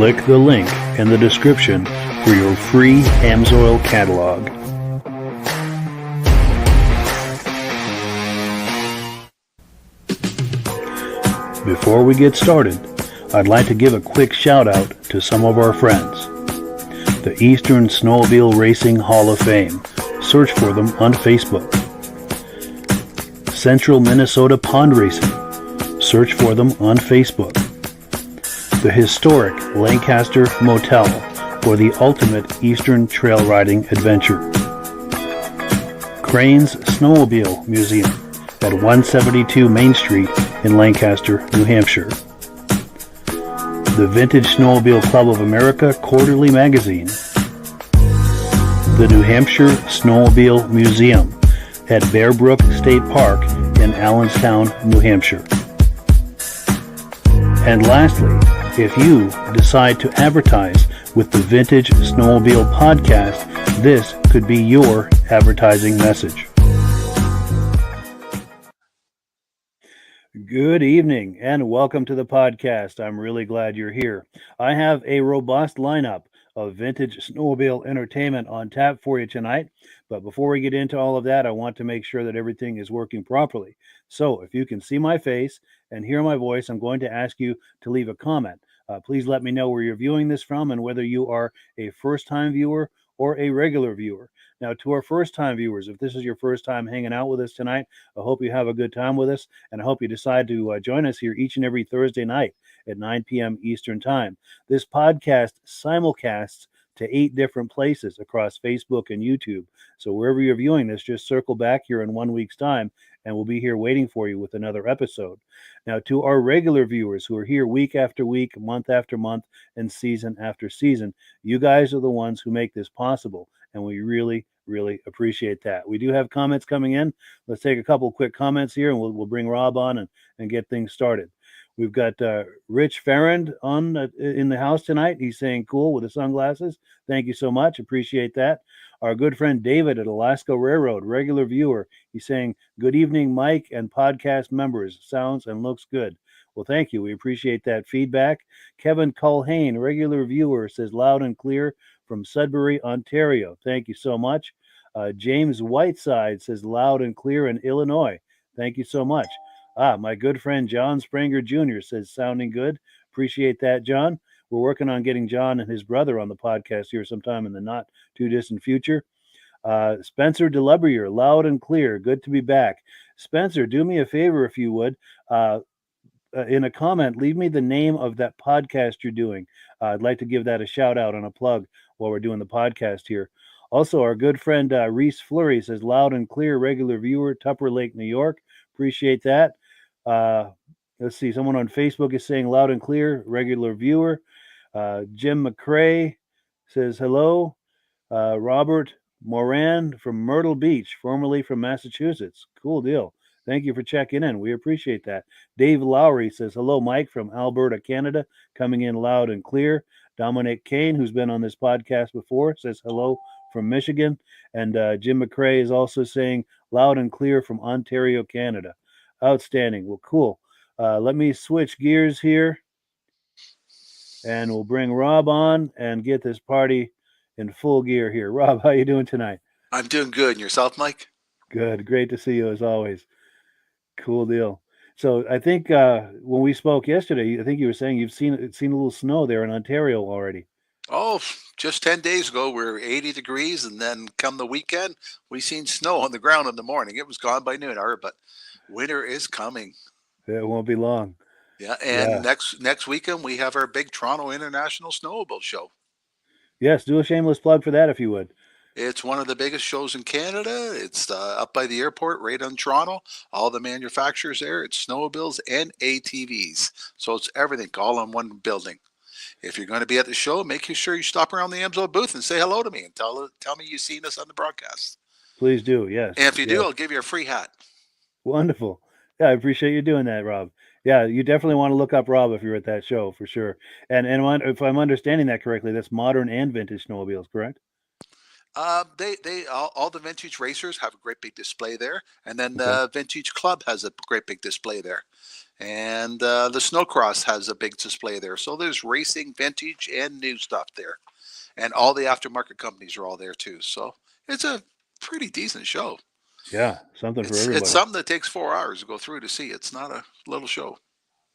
Click the link in the description for your free AMSOIL catalog. Before we get started, I'd like to give a quick shout out to some of our friends. The Eastern Snowmobile Racing Hall of Fame. Search for them on Facebook. Central Minnesota Pond Racing. Search for them on Facebook. The historic Lancaster Motel for the ultimate Eastern trail riding adventure. Crane's Snowmobile Museum at 172 Main Street in Lancaster, New Hampshire. The Vintage Snowmobile Club of America Quarterly Magazine. The New Hampshire Snowmobile Museum at Bear Brook State Park in Allenstown, New Hampshire. And lastly, if you decide to advertise with the Vintage Snowmobile Podcast, this could be your advertising message. Good evening and welcome to the podcast. I'm really glad you're here. I have a robust lineup of vintage snowmobile entertainment on tap for you tonight. But before we get into all of that, I want to make sure that everything is working properly. So if you can see my face and hear my voice, I'm going to ask you to leave a comment. Please let me know where you're viewing this from and whether you are a first-time viewer or a regular viewer. Now, to our first-time viewers, if this is your first time hanging out with us tonight, I hope you have a good time with us, and I hope you decide to join us here each and every Thursday night at 9 p.m. Eastern Time. This podcast simulcasts to 8 different places across Facebook and YouTube. So wherever you're viewing this, just circle back here in 1 week's time, and we'll be here waiting for you with another episode. Now, to our regular viewers who are here week after week, month after month, and season after season, you guys are the ones who make this possible, and we really appreciate that. We do have comments coming in. Let's take a couple quick comments here, and we'll bring Rob on and get things started. We've got Rich Farrand on in the house tonight. He's saying cool with the sunglasses. Thank you so much. Appreciate that. Our good friend David at Alaska Railroad, regular viewer. He's saying, good evening, Mike and podcast members. Sounds and looks good. Well, thank you. We appreciate that feedback. Kevin Culhane, regular viewer, says loud and clear from Sudbury, Ontario. Thank you so much. James Whiteside says loud and clear in Illinois. Thank you so much. My good friend John Spranger Jr. says sounding good. Appreciate that, John. We're working on getting John and his brother on the podcast here sometime in the not too distant future. Spencer DeLubrier, loud and clear. Good to be back. Spencer, do me a favor if you would. In a comment, leave me the name of that podcast you're doing. I'd like to give that a shout out and a plug while we're doing the podcast here. Also, our good friend Reese Fleury says loud and clear, regular viewer, Tupper Lake, New York. Appreciate that. Let's see. Someone on Facebook is saying loud and clear, regular viewer. Jim McCrae says hello. Robert Moran from Myrtle Beach, formerly from Massachusetts. Cool deal. Thank you for checking in. We appreciate that. Dave Lowry says hello, Mike from Alberta, Canada, coming in loud and clear. Dominic Kane, who's been on this podcast before, says hello from Michigan. And Jim McCrae is also saying loud and clear from Ontario, Canada. Outstanding. Well, cool. Let me switch gears here, and we'll bring Rob on and get this party in full gear here. Rob, how you doing tonight? I'm doing good. And yourself, Mike? Good. Great to see you as always. Cool deal. So I think when we spoke yesterday, I think you were saying you've seen a little snow there in Ontario already. Oh, just 10 days ago, we were 80 degrees, and then come the weekend, we seen snow on the ground in the morning. It was gone by noon hour, but winter is coming. It won't be long. Yeah, and next weekend, we have our big Toronto International Snowmobile Show. Yes, do a shameless plug for that if you would. It's one of the biggest shows in Canada. It's up by the airport right on Toronto. All the manufacturers there. It's snowmobiles and ATVs. So it's everything all in one building. If you're going to be at the show, make sure you stop around the AMSOIL booth and say hello to me and tell me you've seen us on the broadcast. Please do, yes. And if you do, I'll give you a free hat. Wonderful. Yeah, I appreciate you doing that, Rob. Yeah, you definitely want to look up Rob if you're at that show for sure. And if I'm understanding that correctly, that's modern and vintage snowmobiles, correct? They all the vintage racers have a great big display there, and then the vintage club has a great big display there. And the Snowcross has a big display there. So there's racing, vintage, and new stuff there. And all the aftermarket companies are all there too. So it's a pretty decent show. Yeah, something for everybody. It's something that takes 4 hours to go through to see. It's not a little show.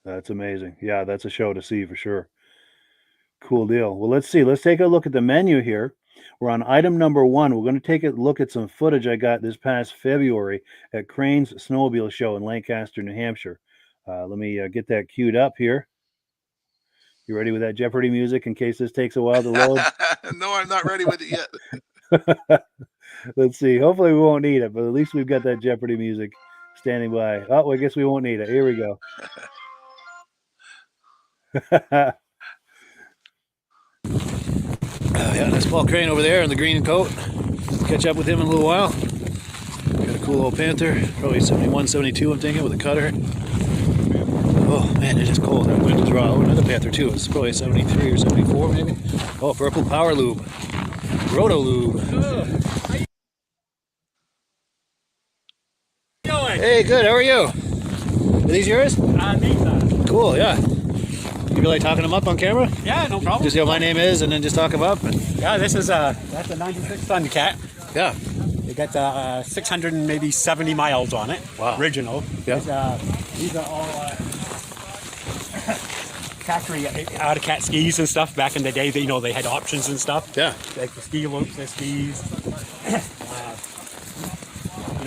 That's amazing. Yeah, that's a show to see for sure. Cool deal. Well, let's see. Let's take a look at the menu here. We're on item number 1. We're going to take a look at some footage I got this past February at Crane's Snowmobile Show in Lancaster, New Hampshire. Let me get that queued up here. You ready with that Jeopardy music in case this takes a while to load? No, I'm not ready with it yet. Let's see. Hopefully we won't need it, but at least we've got that Jeopardy music standing by. Oh, I guess we won't need it. Here we go. Yeah, that's Paul Crane over there in the green coat. Catch up with him in a little while. Got a cool old Panther, probably 71, 72, I'm thinking, with a cutter. Oh man, it is cold. I'm going to draw another Panther too. It's probably 73 or 74 maybe. Oh, purple power lube. Roto lube. Hey, good. How are you? Are these yours? These are. Cool, yeah. You feel like talking them up on camera? Yeah, no problem. Just say what my name is and then just talk them up? Yeah, this is that's a 96 Thundercat. Yeah. It got 600 and maybe 70 miles on it. Wow. Original. Yeah. These are all factory out of cat skis and stuff. Back in the day, they had options and stuff. Yeah. Like the ski loops, the skis.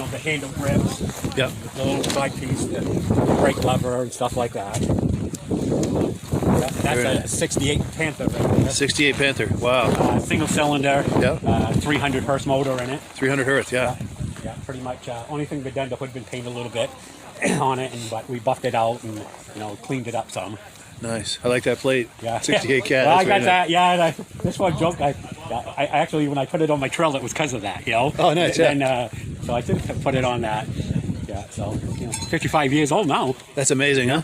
The handle grips. Yeah. The little side piece, the brake lever and stuff like that. That's a 68 Panther right there. 68 Panther. Wow. Single cylinder. Yeah. 300 horse motor in it. 300 Hertz, yeah. Yeah, pretty much. Only thing we've done, the hood been painted a little bit on it, but we buffed it out and cleaned it up some. Nice. I like that plate. Yeah. 68 cat. Well, I That's got very that. Yeah. This one joke. I actually, when I put it on my trail, it was because of that. Oh, nice. Yeah. And so I did put it on that. Yeah. So 55 years old now. That's amazing, huh?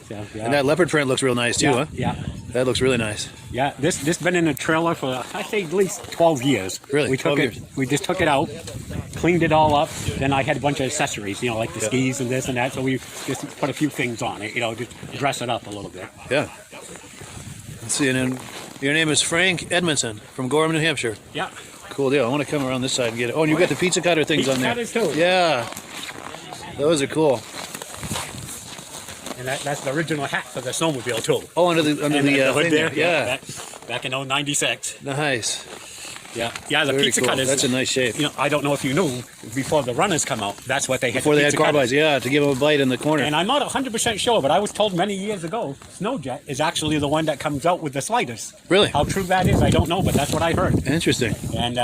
So, yeah. And that leopard print looks real nice too, huh? Yeah. That looks really nice. Yeah, this been in a trailer for I say at least 12 years. Really? We 12 took years. it. We just took it out, cleaned it all up. Then I had a bunch of accessories, like the skis and this and that. So we just put a few things on it, just dress it up a little bit. Yeah. Let's see, and then your name is Frank Edmondson from Gorham, New Hampshire. Yeah. Cool deal. I want to come around this side and get it. Oh, and you've got the pizza cutter things Pizza on there. cutters too. Yeah. Those are cool. And that's the original hat for the snowmobile too. Oh, under the hood thing there. Yeah. Back in 96. Nice. Yeah. Yeah. The Very pizza cool. cutters. That's a nice shape. I don't know if you knew, before the runners come out, that's what they had. Before they had pizza cutters. carbines, yeah, to give them a bite in the corner. And I'm not 100% sure, but I was told many years ago, Snowjet is actually the one that comes out with the sliders. Really? How true that is, I don't know, but that's what I heard. Interesting. And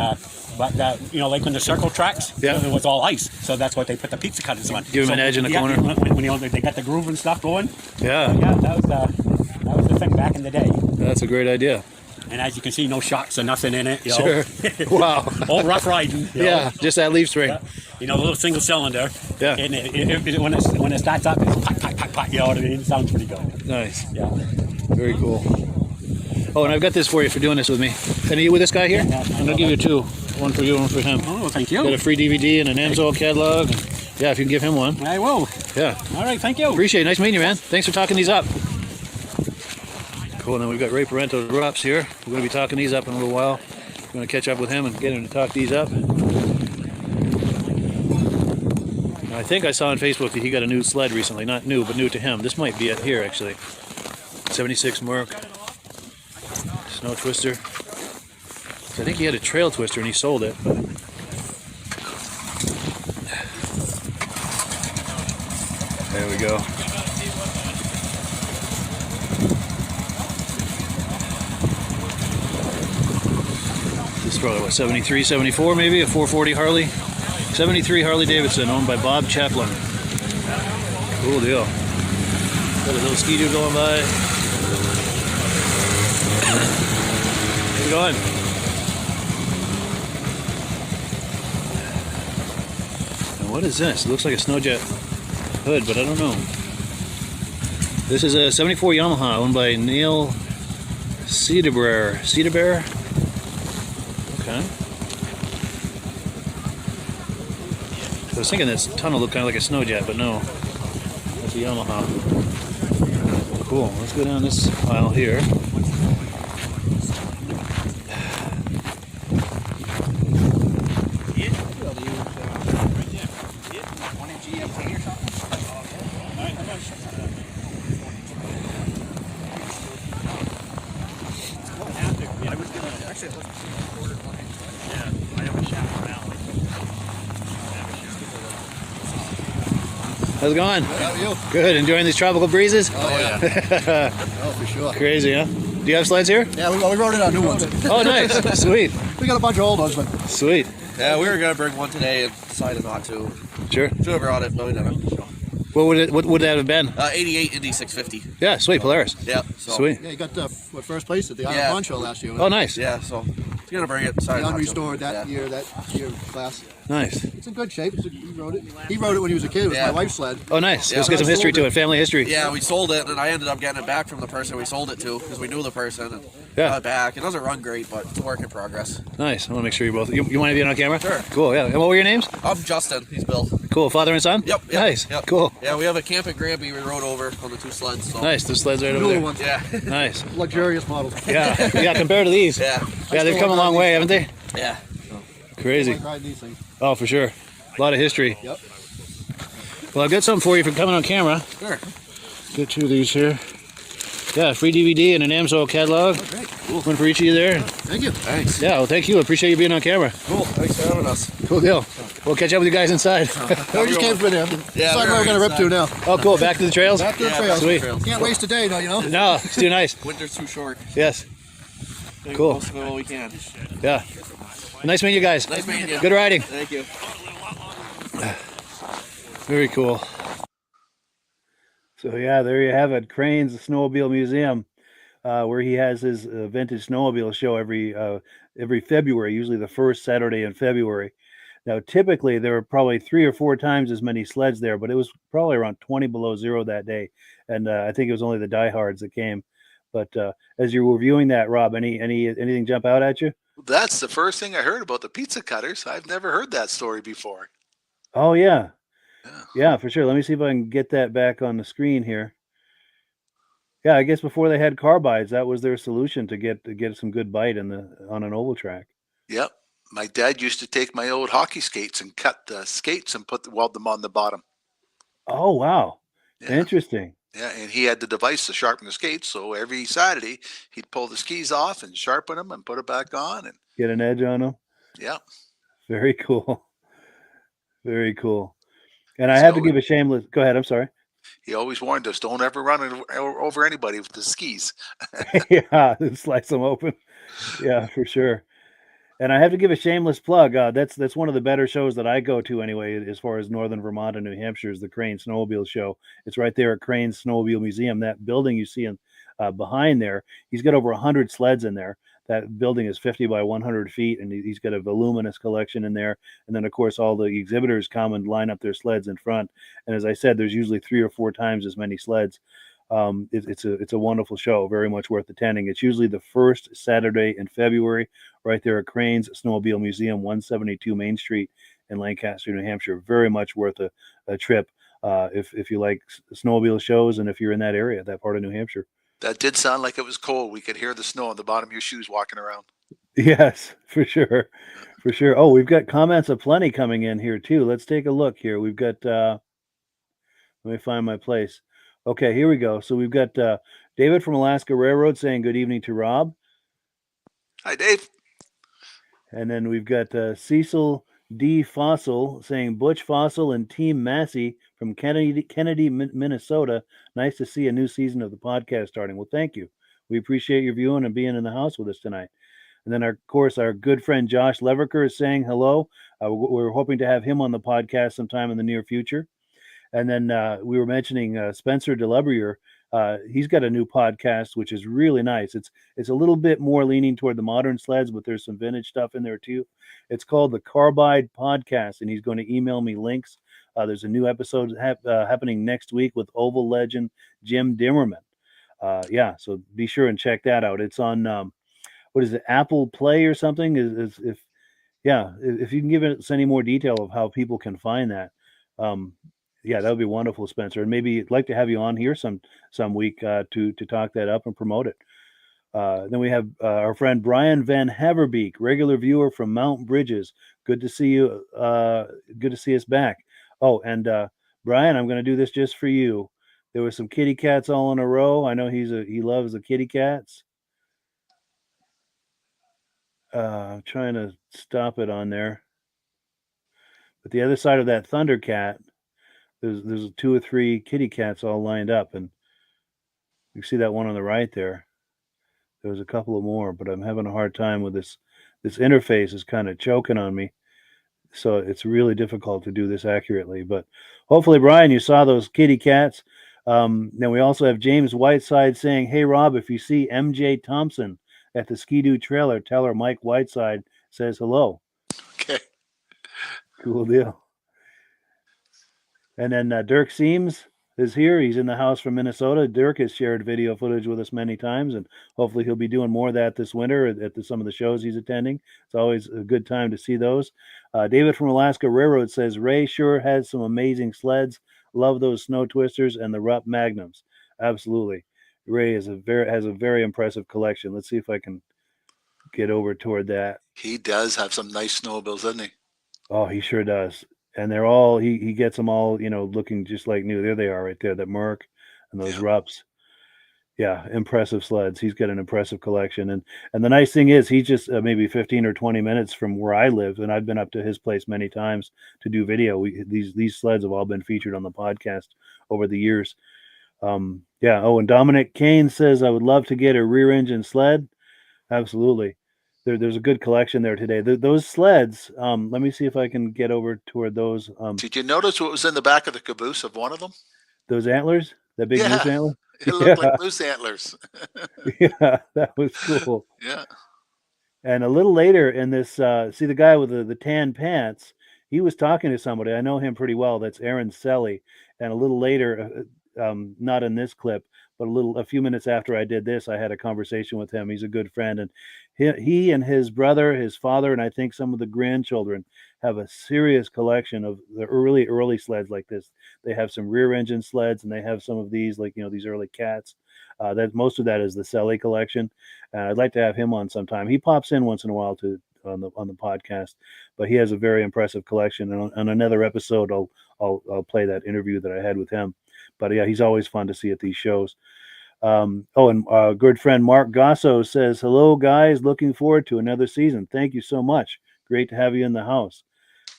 like when the circle tracks, Yeah. it was all ice, so that's what they put the pizza cutters on. Give 'em an edge in the corner. When they got the groove and stuff going. Yeah. Yeah, that was the thing back in the day. That's a great idea. And as you can see, no shocks or nothing in it. Sure. Wow. All rough riding. Yeah, just that leaf spring. Yeah. A little single cylinder. Yeah. And when it starts up, it's pat, pat, pat, pat, you know what I mean? It sounds pretty good. Nice. Yeah. Very cool. Oh, and I've got this for you for doing this with me. Can you with this guy here? Yeah. I'm going to give you two. One for you, one for him. Oh, thank you. Got a free DVD and an Amsoil catalog. Yeah, if you can give him one. I will. Yeah. All right, thank you. Appreciate it. Nice meeting you, man. Thanks for talking these up. Cool. And then we've got Ray Parento drops here. We're going to be talking these up in a little while. We're going to catch up with him and get him to talk these up. I think I saw on Facebook that he got a new sled recently. Not new, but new to him. This might be it here, actually. 76 Merc. Snow Twister. I think he had a trail twister and he sold it. But there we go. This is probably what, 73, 74 maybe, a 440 Harley. 73 Harley Davidson, owned by Bob Chaplin. Cool deal. Got a little ski-doo going by. How's it going? And what is this? It looks like a Snowjet hood, but I don't know. This is a 74 Yamaha owned by Neil Cedarbear. Cedarbear? Okay. I was thinking this tunnel looked kind of like a Snowjet, but no. That's a Yamaha. Cool. Let's go down this aisle here. How's it going? How are you? Good. Enjoying these tropical breezes? Oh, yeah. Oh, for sure. Crazy, huh? Do you have sleds here? Yeah, we rode it on new ones. Oh, nice. Sweet. We got a bunch of old ones, but Sweet. Yeah, we were gonna bring one today and decided not to. Sure. Should have brought it, but we didn't. So. What would that have been? 88 Indy 650. Yeah, sweet. Polaris. Yeah. So, Sweet. yeah, you got first place at the Iron Yeah. Pond show last year. Oh, nice. Yeah, so he's gonna bring it. Decided The not to. unrestored that Yeah. year class. Nice. It's in good shape. He rode it. He rode it when he was a kid. It was Yeah. my wife's sled. Oh, nice. Yeah, Let's get some I history sold to it. it. Family history. Yeah, we sold it, and I ended up getting it back from the person we sold it to because we knew the person and Yeah. got it back. It doesn't run great, but it's a work in progress. Nice. I want to make sure you both. You want to be on camera? Sure. Cool. Yeah. And what were your names? I'm Justin. He's Bill. Cool. Father and son. Yep. Nice. Yep. Cool. Yeah, we have a camp at Granby we rode over on the two sleds. So. Nice. The sleds right over Newer there. ones. Yeah. Nice. Luxurious models. Yeah. Yeah. Compared to these. Yeah. Yeah, they've come a long way, haven't they? Yeah. I Crazy. like riding these things. Oh, for sure. A lot of history. Yep. Well, I've got something for you for coming on camera. Sure. Get two of these here. Yeah, free DVD and an AMSO catalog. Oh, great. One for each of you there. Thank you. Thanks. Yeah, well, thank you. I appreciate you being on camera. Cool. Thanks for having us. Cool deal. We'll catch up with you guys inside. No, we just came from there. Yeah, Decide where we're going to rip to now. Oh, cool. Back to the trails? Back to the Yeah, trails. Sweet. Can't waste a day, though, you know? No, it's too nice. Winter's too short. Yes. Make Cool. the most of it while we can. Yeah. Nice meeting you guys. Nice meeting you. Good riding. Thank you. Very cool. So yeah, there you have it. Crane's Snowmobile Museum, where he has his vintage snowmobile show every February, usually the first Saturday in February. Now, typically there were probably 3 or 4 times as many sleds there, but it was probably around 20 below zero that day, and I think it was only the diehards that came. But as you're reviewing that, Rob, anything jump out at you? That's the first thing I heard about the pizza cutters. I've never heard that story before. Oh yeah. Yeah. Yeah, for sure. Let me see if I can get that back on the screen here. Yeah, I guess before they had carbides, that was their solution to get some good bite on an oval track. Yep. My dad used to take my old hockey skates and cut the skates and weld them on the bottom. Oh wow, Yeah. interesting. Yeah, and he had the device to sharpen the skates. So every Saturday he'd pull the skis off and sharpen them and put it back on. And Get an edge on them. yeah, Very cool. Very cool. And I have to So- give a shameless. Go ahead. I'm sorry. he always warned us, don't ever run over anybody with the skis. Yeah, slice them open. Yeah, for sure. And I have to give a shameless plug. That's one of the better shows that I go to anyway, as far as northern Vermont and New Hampshire, is the Crane Snowmobile Show. It's right there at Crane's Snowmobile Museum. That building you see in behind there, he's got over 100 sleds in there. That building is 50 by 100 feet, and he's got a voluminous collection in there. And then, of course, all the exhibitors come and line up their sleds in front. And as I said, there's usually 3 or 4 times as many sleds. It's a wonderful show, very much worth attending. It's usually the first Saturday in February, right there at Crane's Snowmobile Museum, 172 Main Street in Lancaster, New Hampshire. Very much worth a trip if you like snowmobile shows and if you're in that area, that part of New Hampshire. That did sound like it was cold. We could hear the snow on the bottom of your shoes walking around. Yes, for sure. For sure. Oh, we've got comments aplenty coming in here too. Let's take a look here. We've got let me find my place. Okay, here we go. So we've got David from Alaska Railroad saying good evening to Rob. Hi, Dave. And then we've got Cecil D. Fossil saying Butch Fossil and Team Massey from Kennedy, Minnesota. Nice to see a new season of the podcast starting. Well, thank you. We appreciate your viewing and being in the house with us tonight. And then, of course, our good friend Josh Leverker is saying hello. We're hoping to have him on the podcast sometime in the near future. And then we were mentioning Spencer DeLabriere. He's got a new podcast, which is really nice. It's a little bit more leaning toward the modern sleds, but there's some vintage stuff in there too. It's called the Carbide Podcast, and he's going to email me links. There's a new episode happening next week with Oval legend Jim Dimmerman. Yeah, so be sure and check that out. It's on what is it, Apple Play or something? If you can give us any more detail of how people can find that. Yeah, that would be wonderful, Spencer. And maybe I'd like to have you on here some week to talk that up and promote it. Then we have our friend Brian Van Haverbeek, regular viewer from Mount Bridges. Good to see you. Good to see us back. Oh, and Brian, I'm going to do this just for you. There were some kitty cats all in a row. I know he loves the kitty cats. I'm trying to stop it on there. But the other side of that Thundercat, there's 2 or 3 kitty cats all lined up, and you see that one on the right there. There was a couple of more, but I'm having a hard time with this. This interface is kind of choking on me, so it's really difficult to do this accurately. But hopefully, Brian, you saw those kitty cats. Then we also have James Whiteside saying, "Hey, Rob, if you see MJ Thompson at the Ski-Doo trailer, tell her Mike Whiteside says hello." Okay. Cool deal. And then Dirk Seams is here. He's in the house from Minnesota. Dirk has shared video footage with us many times, and hopefully he'll be doing more of that this winter at some of the shows he's attending. It's always a good time to see those. David from Alaska Railroad says, Ray sure has some amazing sleds. Love those snow twisters and the Rupp Magnums. Absolutely. Ray has a very impressive collection. Let's see if I can get over toward that. He does have some nice snowmobiles, doesn't he? Oh, he sure does. And they're all he gets them all, looking just like new. There they are right there, that Merc and those Rupps. Yeah, impressive sleds. He's got an impressive collection. And the nice thing is he's just maybe 15 or 20 minutes from where I live, and I've been up to his place many times to do video. These sleds have all been featured on the podcast over the years. Yeah. Oh, and Dominic Kane says, I would love to get a rear engine sled. Absolutely. There's a good collection there today. Those sleds, let me see if I can get over toward those. Did you notice what was in the back of the caboose of one of them? Those antlers? That big moose antler? It looked like moose antlers. Yeah, that was cool. Yeah. And a little later in this, see the guy with the tan pants, he was talking to somebody. I know him pretty well. That's Aaron Selly. And a little later, not in this clip, but a few minutes after I did this, I had a conversation with him. He's a good friend, and he and his brother, his father, and I think some of the grandchildren have a serious collection of the early sleds like this. They have some rear engine sleds, and they have some of these, like these early cats. That most of that is the Selly collection. I'd like to have him on sometime. He pops in once in a while on the podcast, but he has a very impressive collection. And on another episode, I'll play that interview that I had with him. But yeah, he's always fun to see at these shows. And our good friend Mark Gasso says, hello, guys. Looking forward to another season. Thank you so much. Great to have you in the house.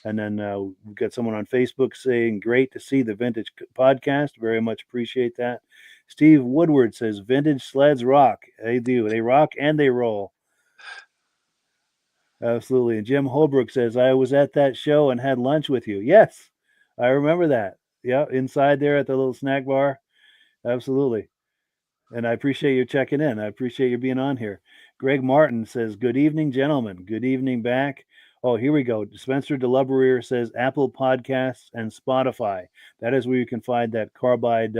And then we've got someone on Facebook saying, great to see the Vintage Podcast. Very much appreciate that. Steve Woodward says, vintage sleds rock. They do. They rock and they roll. Absolutely. And Jim Holbrook says, I was at that show and had lunch with you. Yes, I remember that. Yeah, inside there at the little snack bar. Absolutely. And I appreciate you checking in. I appreciate you being on here. Greg Martin says, good evening, gentlemen. Good evening back. Oh, here we go. Spencer DeLabriere says Apple Podcasts and Spotify. That is where you can find that Carbide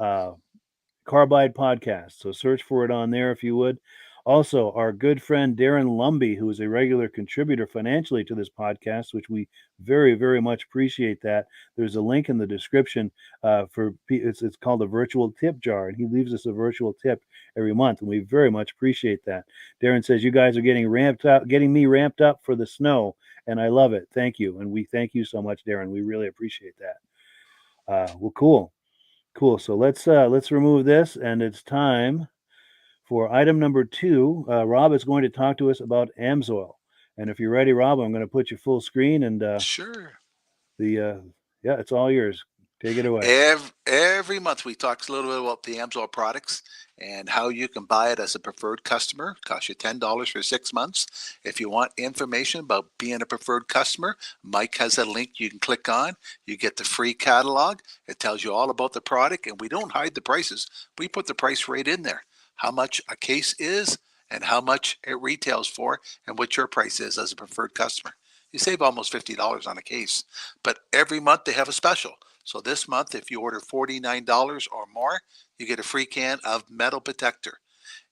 podcast. So search for it on there if you would. Also, our good friend Darren Lumby, who is a regular contributor financially to this podcast, which we very, very much appreciate that. There's a link in the description it's called a virtual tip jar, and he leaves us a virtual tip every month, and we very much appreciate that. Darren says, you guys are getting me ramped up for the snow, and I love it. Thank you. And we thank you so much, Darren. We really appreciate that. Well, cool. So let's remove this, and it's time for item number 2. Rob is going to talk to us about Amsoil. And if you're ready, Rob, I'm going to put you full screen, and sure. It's all yours. Take it away. Every month we talk a little bit about the Amsoil products and how you can buy it as a preferred customer. It costs you $10 for 6 months. If you want information about being a preferred customer, Mike has a link you can click on. You get the free catalog. It tells you all about the product, and we don't hide the prices. We put the price right in there. How much a case is and how much it retails for and what your price is as a preferred customer. You save almost $50 on a case, but every month they have a special. So this month, if you order $49 or more, you get a free can of metal protector.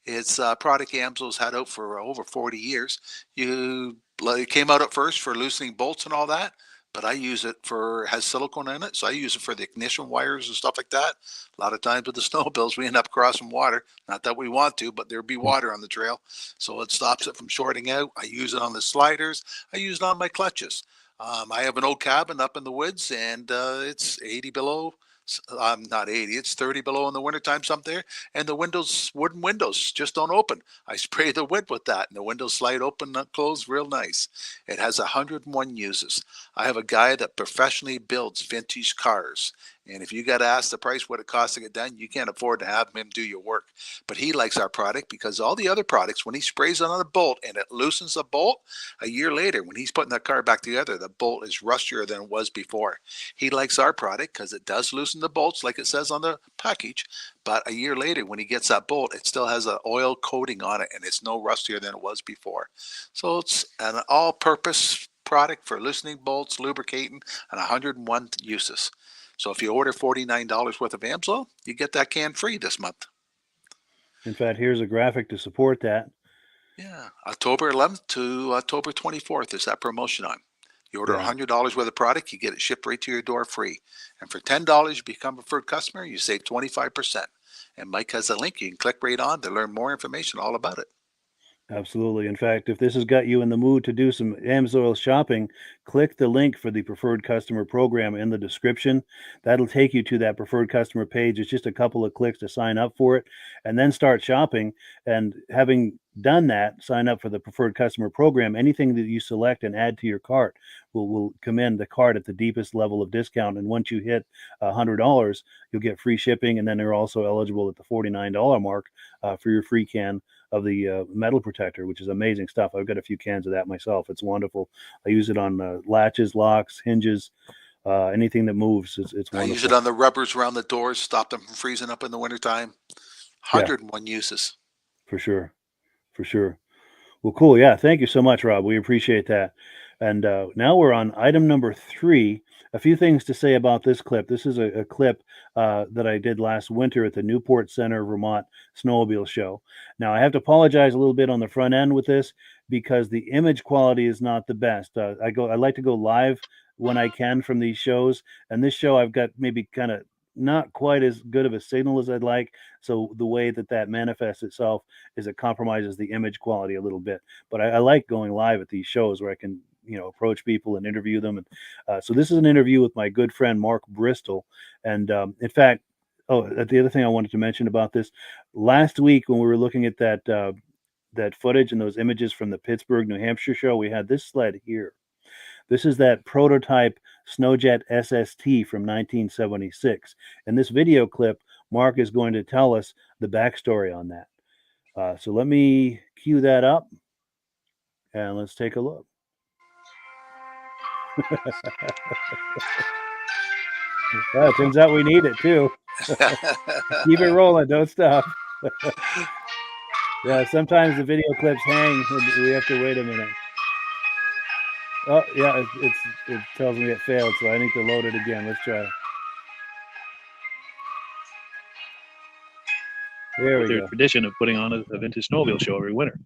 It's a product Amsoil's had out for over 40 years. It came out at first for loosening bolts and all that, but I use it has silicone in it, so I use it for the ignition wires and stuff like that. A lot of times with the snowmobiles, we end up crossing water. Not that we want to, but there'd be water on the trail, so it stops it from shorting out. I use it on the sliders. I use it on my clutches. I have an old cabin up in the woods, and it's 80 below. Not 80, it's 30 below in the wintertime, something there. And the windows, wooden windows, just don't open. I spray the wood with that, and the windows slide open and close real nice. It has 101 uses. I have a guy that professionally builds vintage cars. And if you got to ask the price what it costs to get done, you can't afford to have him do your work. But he likes our product because all the other products, when he sprays it on a bolt and it loosens the bolt, a year later, when he's putting that car back together, the bolt is rustier than it was before. He likes our product because it does loosen the bolts like it says on the package. But a year later, when he gets that bolt, it still has an oil coating on it and it's no rustier than it was before. So it's an all-purpose product for loosening bolts, lubricating, and 101 uses. So if you order $49 worth of Amsoil, you get that can free this month. In fact, here's a graphic to support that. Yeah, October 11th to October 24th is that promotion on. You order $100 worth of product, you get it shipped right to your door free. And for $10, you become a preferred customer, you save 25%. And Mike has a link you can click right on to learn more information all about it. Absolutely. In fact, if this has got you in the mood to do some Amsoil shopping, click the link for the preferred customer program in the description. That'll take you to that preferred customer page. It's just a couple of clicks to sign up for it and then start shopping. And having done that, sign up for the preferred customer program. Anything that you select and add to your cart will come in the cart at the deepest level of discount. And once you hit $100, you'll get free shipping. And then they're also eligible at the $49 mark for your free can of the metal protector, which is amazing stuff. I've got a few cans of that myself. It's wonderful. I use it on latches, locks, hinges, anything that moves. It's wonderful. I use it on the rubbers around the doors, stop them from freezing up in the wintertime. 101 uses. For sure. For sure. Well, cool. Yeah. Thank you so much, Rob. We appreciate that. And now we're on item number 3. A few things to say about this clip. This is a clip that I did last winter at the Newport Center, Vermont Snowmobile Show. Now, I have to apologize a little bit on the front end with this because the image quality is not the best. I like to go live when I can from these shows. And this show, I've got maybe kind of not quite as good of a signal as I'd like. So the way that manifests itself is it compromises the image quality a little bit. But I like going live at these shows where I can approach people and interview them. And so this is an interview with my good friend Mark Bristol. And in fact, the other thing I wanted to mention about this, last week when we were looking at that footage and those images from the Pittsburgh, New Hampshire show, we had this sled here. This is that prototype Snowjet SST from 1976. In this video clip, Mark is going to tell us the backstory on that. So let me cue that up and let's take a look. Yeah, it turns out we need it too. Keep it rolling, don't stop. Yeah, sometimes the video clips hang and we have to wait a minute. Oh yeah, it tells me it failed, so I need to load it again. Let's try it. There we go. Tradition of putting on a vintage snowmobile show every winter.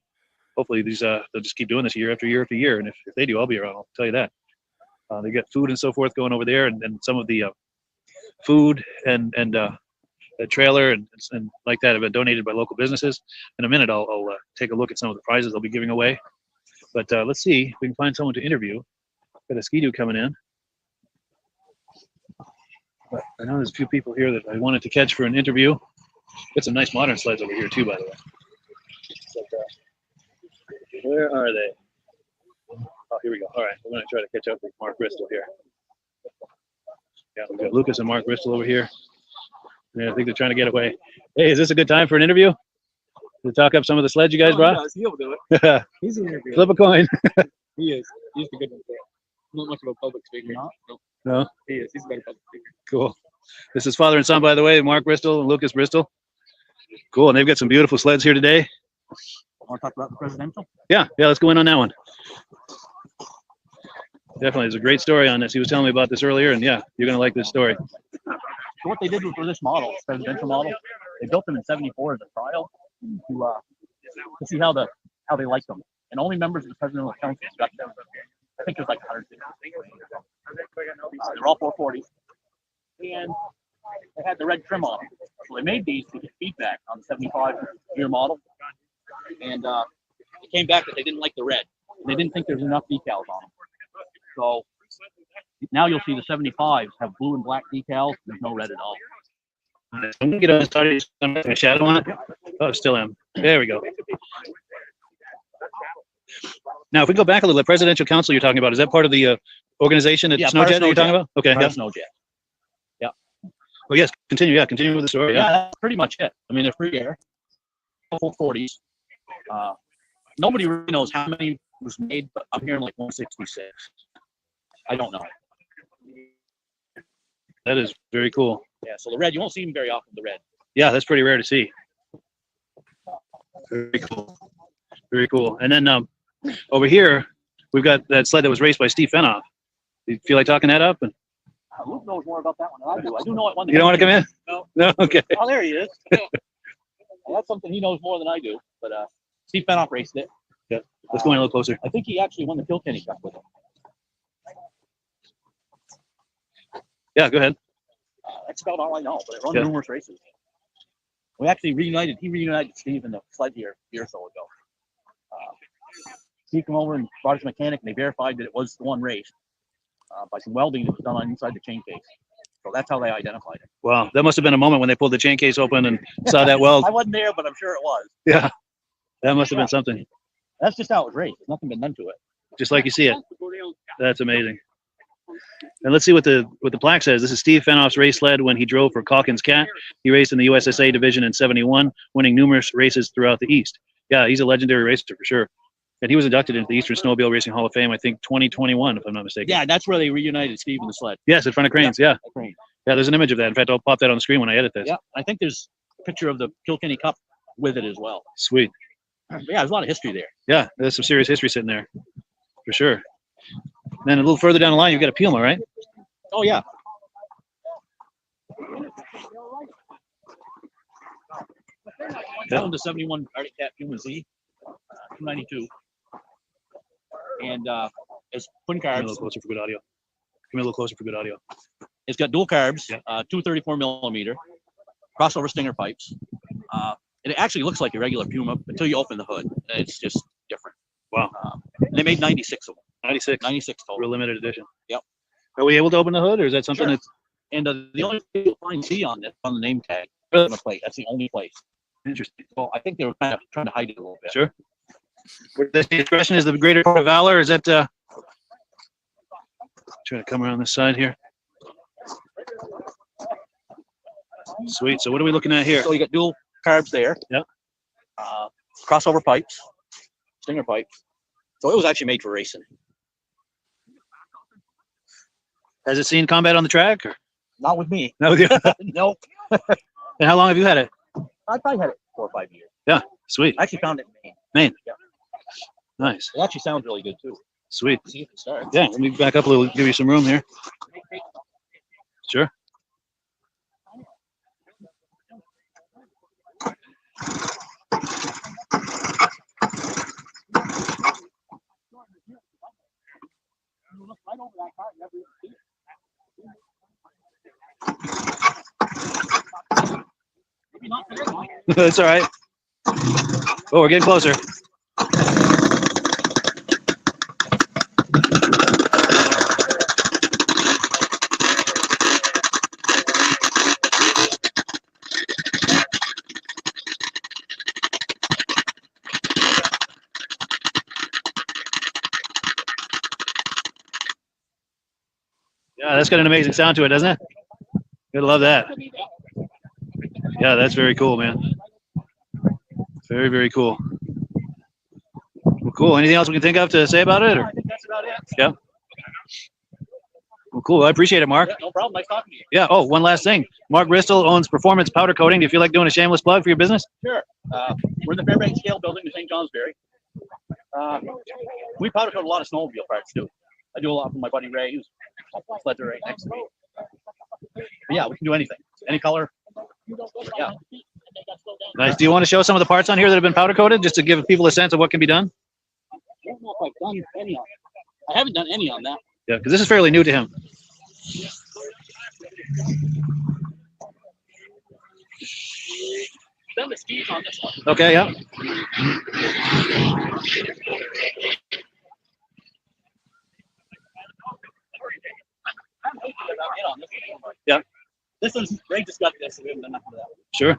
Hopefully they'll just keep doing this year after year after year, and if they do, I'll be around. I'll tell you that. They got food and so forth going over there, and some of the food and the trailer and like that have been donated by local businesses. In a minute, I'll take a look at some of the prizes they'll be giving away. But let's see if we can find someone to interview. Got a Ski-Doo coming in. But I know there's a few people here that I wanted to catch for an interview. Got some nice modern sleds over here too, by the way. But, where are they? Oh, here we go. All right, we're going to try to catch up with Mark Bristol here. Yeah, we've got Lucas and Mark Bristol over here. Yeah, I think they're trying to get away. Hey, is this a good time for an interview? To talk up some of the sleds you guys brought? No, he'll do it. He's an interviewer. Flip a coin. He is. He's the good one. Not much of a public speaker. No? He is. He's a better public speaker. Cool. This is father and son, by the way, Mark Bristol and Lucas Bristol. Cool, and they've got some beautiful sleds here today. Want to talk about the presidential? Yeah, let's go in on that one. Definitely, there's a great story on this. He was telling me about this earlier, and yeah, you're going to like this story. So what they did for this model, this presidential model, they built them in '74 as a trial to see how they liked them. And only members of the presidential council got them. I think there's like 150. They're all 440s. And they had the red trim on them. So they made these to get feedback on the 75 year model. And it came back that they didn't like the red. And they didn't think there was enough decals on them. So now you'll see the 75s have blue and black decals. There's no red at all. I'm gonna get on started. A shadow on it. Oh, still am. There we go. Now, if we go back a little, the Presidential Council you're talking about, is that part of the organization at Snowjet that you're talking about? Okay. Yeah. Snowjet. Yeah. Oh yes. Continue. Yeah. Continue with the story. Yeah, that's pretty much it. I mean, they're free air, full 40s. Nobody really knows how many was made, but I'm hearing like 166. I don't know. That is very cool. Yeah, so the red, you won't see them very often, the red. Yeah, that's pretty rare to see. Very cool. Very cool. And then over here, we've got that sled that was raced by Steve Fenoff. Do you feel like talking that up? And Luke knows more about that one than I do. I do know it one. you don't want to come in? No. No? Okay. Oh, there he is. That's something he knows more than I do. But Steve Fenoff raced it. Yeah. Let's go in a little closer. I think he actually won the Kilkenny Cup with him. Yeah, go ahead. That's about all I know, but it run numerous races. We actually reunited. He reunited Steve in the sled here a year or so ago. Steve came over and brought his mechanic, and they verified that it was the one race by some welding that was done on inside the chain case. So that's how they identified it. Wow, that must have been a moment when they pulled the chain case open and saw that weld. I wasn't there, but I'm sure it was. Yeah, that must have been something. That's just how it was raced. There's nothing been done to it. Just like you see it. That's amazing. And let's see what the plaque says. This is Steve Fenoff's race sled when he drove for Calkins Cat. He raced in the USSA division in '71, winning numerous races throughout the East. Yeah, he's a legendary racer for sure. And he was inducted into the Eastern Snowmobile Racing Hall of Fame, I think 2021, if I'm not mistaken. Yeah, that's where they reunited Steve in the sled. Yes, in front of Cranes. Yeah. Crane. Yeah, there's an image of that. In fact, I'll pop that on the screen when I edit this. Yeah, I think there's a picture of the Kilkenny Cup with it as well. Sweet. But yeah, there's a lot of history there. Yeah, there's some serious history sitting there, for sure. And then a little further down the line, you've got a Puma, right? Oh, yeah. I owned the 71 Arctic Cat Puma Z, 292. And it's twin Come a carbs. little closer for good audio. Come a little closer for good audio. It's got dual carbs, Yeah. 234 millimeter, crossover stinger pipes. It actually looks like a regular Puma until you open the hood. It's just different. Wow. They made 96 of them. 96. 96 total. Real limited edition. Yep. Are we able to open the hood, or is that something Sure. that's And the only thing you'll find C on this, on the name tag, on the plate. That's the only place. interesting? So I think they were kind of trying to hide it a little bit. Sure. This expression is the greater part of valor. Is that trying to come around this side here? Sweet. So what are we looking at here? So you got dual carbs there. Yep. Crossover pipes, stinger pipes. So it was actually made for racing. Has it seen combat on the track? Or? Not with me. No. And Nope. how long have you had it? I probably had it 4 or 5 years. Yeah. Sweet. I actually found it in Maine. Maine. Yeah. Nice. It actually sounds really good too. Sweet. See if it starts. Yeah. Let me back up a little. Give you some room here. Sure. Right over that car, never even see it. Maybe not today. That's all right. Oh, we're getting closer. Yeah, that's got an amazing sound to it, doesn't it? Gotta love that. Yeah, that's very cool, man. Very, very cool. Well, cool. Anything else we can think of to say about it? Or? I think that's about it. Yeah. Well, cool. I appreciate it, Mark. Yeah, no problem. Nice talking to you. Yeah. Oh, one last thing. Mark Bristol owns Performance Powder Coating. Do you feel like doing a shameless plug for your business? Sure. We're in the Fairbanks Scale building in St. Johnsbury. We powder coat a lot of snowmobile parts too. I do a lot for my buddy Ray, who's sleds are right next to me. But yeah, we can do anything, any color. Yeah. Nice. Do you want to show some of the parts on here that have been powder coated, just to give people a sense of what can be done? I don't know if I've done any on it. I haven't done any on that. Yeah, because this is fairly new to him. Then the skis on this one. Okay, yeah. Yeah. This one's Ray just got this. We haven't done nothing to that. Sure.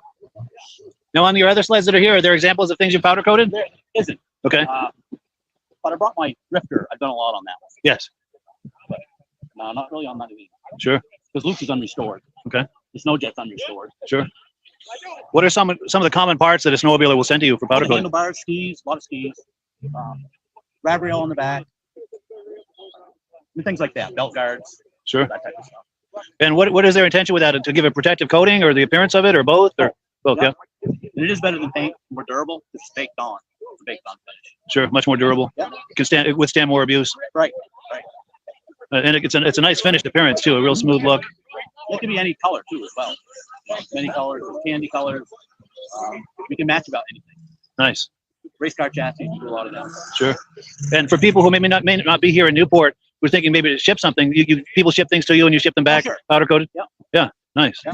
Now, on your other sleds that are here, are there examples of things you powder coated? There isn't. Okay. But I brought my drifter. I've done a lot on that one. Yes. But no, not really on that one. Sure. Because Luke's is unrestored. Okay. The snow jet's unrestored. Sure. What are some of the common parts that a snowmobiler will send to you for powder coating? Handlebars, skis, a lot of skis. Rab rail on the back. And things like that. Belt guards. Sure. That type of stuff. And what is their intention with that? To give a protective coating or the appearance of it or both? Or both, yeah. And it is better than paint. More durable. It's baked on. It's baked on finish. Sure. Much more durable. Yeah. Can withstand more abuse. Right. And it's a nice finished appearance too. A real smooth look. It can be any color too as well. Many colors, candy colors. We can match about anything. Nice. Race car chassis, we do a lot of them. Sure. And for people who may not be here in Newport, we're thinking maybe to ship something. People ship things to you and you ship them back, sure. powder coated. Yeah. Yeah. Nice. Yeah.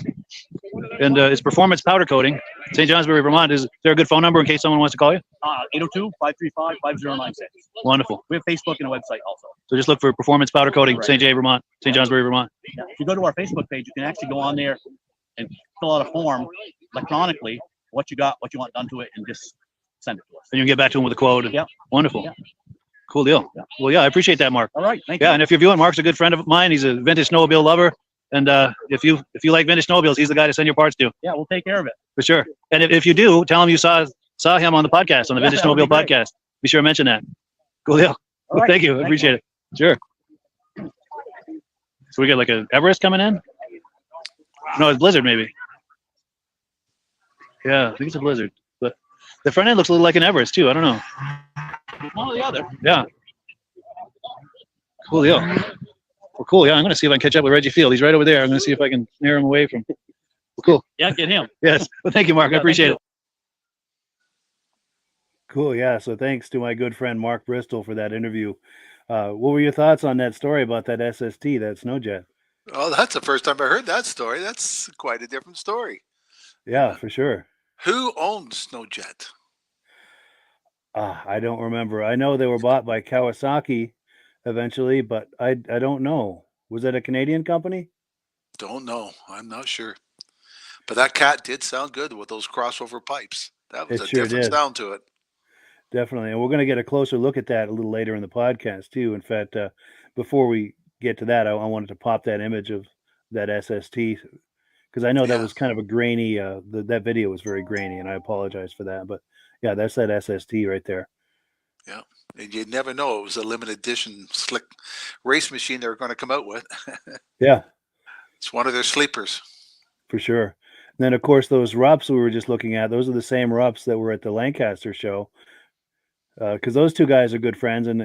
And it's performance powder coating. St. Johnsbury, Vermont. Is there a good phone number in case someone wants to call you? 802-535-5096. Wonderful. We have Facebook and a website also. So just look for performance powder coating, Right. St. J. Vermont, St. Johnsbury, Vermont. Yeah. If you go to our Facebook page, you can actually go on there and fill out a form electronically, what you got, what you want done to it, and just send it to us. And you can get back to him with a quote. Yeah. Wonderful. Yeah. Cool deal. Yeah. Well, yeah, I appreciate that, Mark. All right. Thank Yeah, you. and if you're viewing, Mark's a good friend of mine. He's a vintage snowmobile lover. And if you like vintage snowmobiles, he's the guy to send your parts to. Yeah, we'll take care of it. For sure. And if you do, tell him you saw him on the podcast, on the Yeah, Vintage that would be Snowmobile great. Podcast. Be sure to mention that. Cool deal. All Well, right. thank you. I appreciate it. Sure. So we got like an Everest coming in? No, it's Blizzard maybe. Yeah, I think it's a Blizzard. But the front end looks a little like an Everest too. I don't know. One or the other. Yeah. Cool deal. Well, cool. Yeah, I'm going to see if I can catch up with Reggie Field. He's right over there. I'm going to see if I can narrow him away from. Well, cool. Yeah, get him. Yes. Well, thank you, Mark. I appreciate it. Cool. Yeah. So thanks to my good friend Mark Bristol for that interview. What were your thoughts on that story about that SST, that snowjet? Oh, that's the first time I heard that story. That's quite a different story. Yeah, for sure. Who owned Snowjet? I don't remember. I know they were bought by Kawasaki eventually, but I don't know. Was that a Canadian company? Don't know. I'm not sure. But that cat did sound good with those crossover pipes. That was It a sure different did. sound to it. Definitely. And we're going to get a closer look at that a little later in the podcast too. In fact, before we get to that, I wanted to pop that image of that SST because I know that Yeah. was kind of a grainy, that video was very grainy and I apologize for that. But yeah, that's that SST right there. Yeah. And you'd never know it was a limited edition slick race machine they were going to come out with. Yeah, It's one of their sleepers. for sure. And then of course, those RUPs we were just looking at, those are the same RUPs that were at the Lancaster show. Because those two guys are good friends, and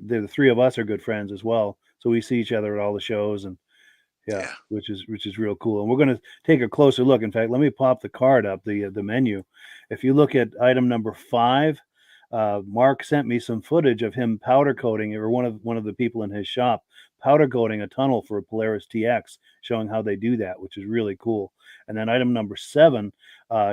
the three of us are good friends as well. So we see each other at all the shows, and yeah. which is real cool. And we're going to take a closer look. In fact, let me pop the card up, the menu. If you look at item number 5, Mark sent me some footage of him powder coating, or one of the people in his shop powder coating a tunnel for a Polaris TX, showing how they do that, which is really cool. And then item number 7,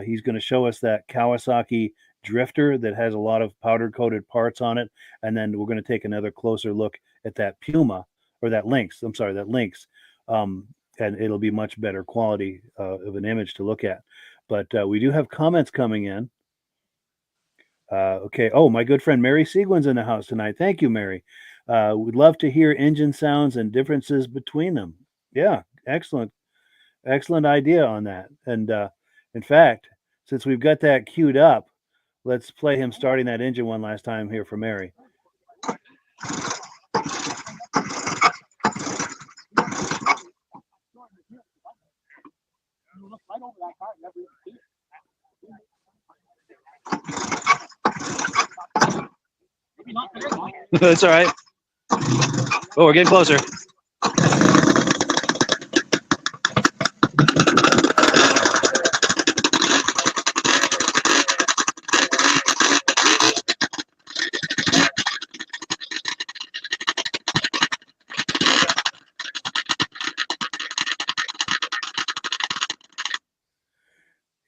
he's going to show us that Kawasaki drifter that has a lot of powder coated parts on it, and then we're going to take another closer look at that Puma, or that Lynx. I'm sorry, that Lynx, and it'll be much better quality of an image to look at. But we do have comments coming in. Okay. Oh, my good friend Mary Seguin's in the house tonight. Thank you, Mary. We'd love to hear engine sounds and differences between them. Yeah, excellent idea on that. And in fact, since we've got that queued up, let's play him starting that engine one last time here for Mary. That's all right. Oh, we're getting closer.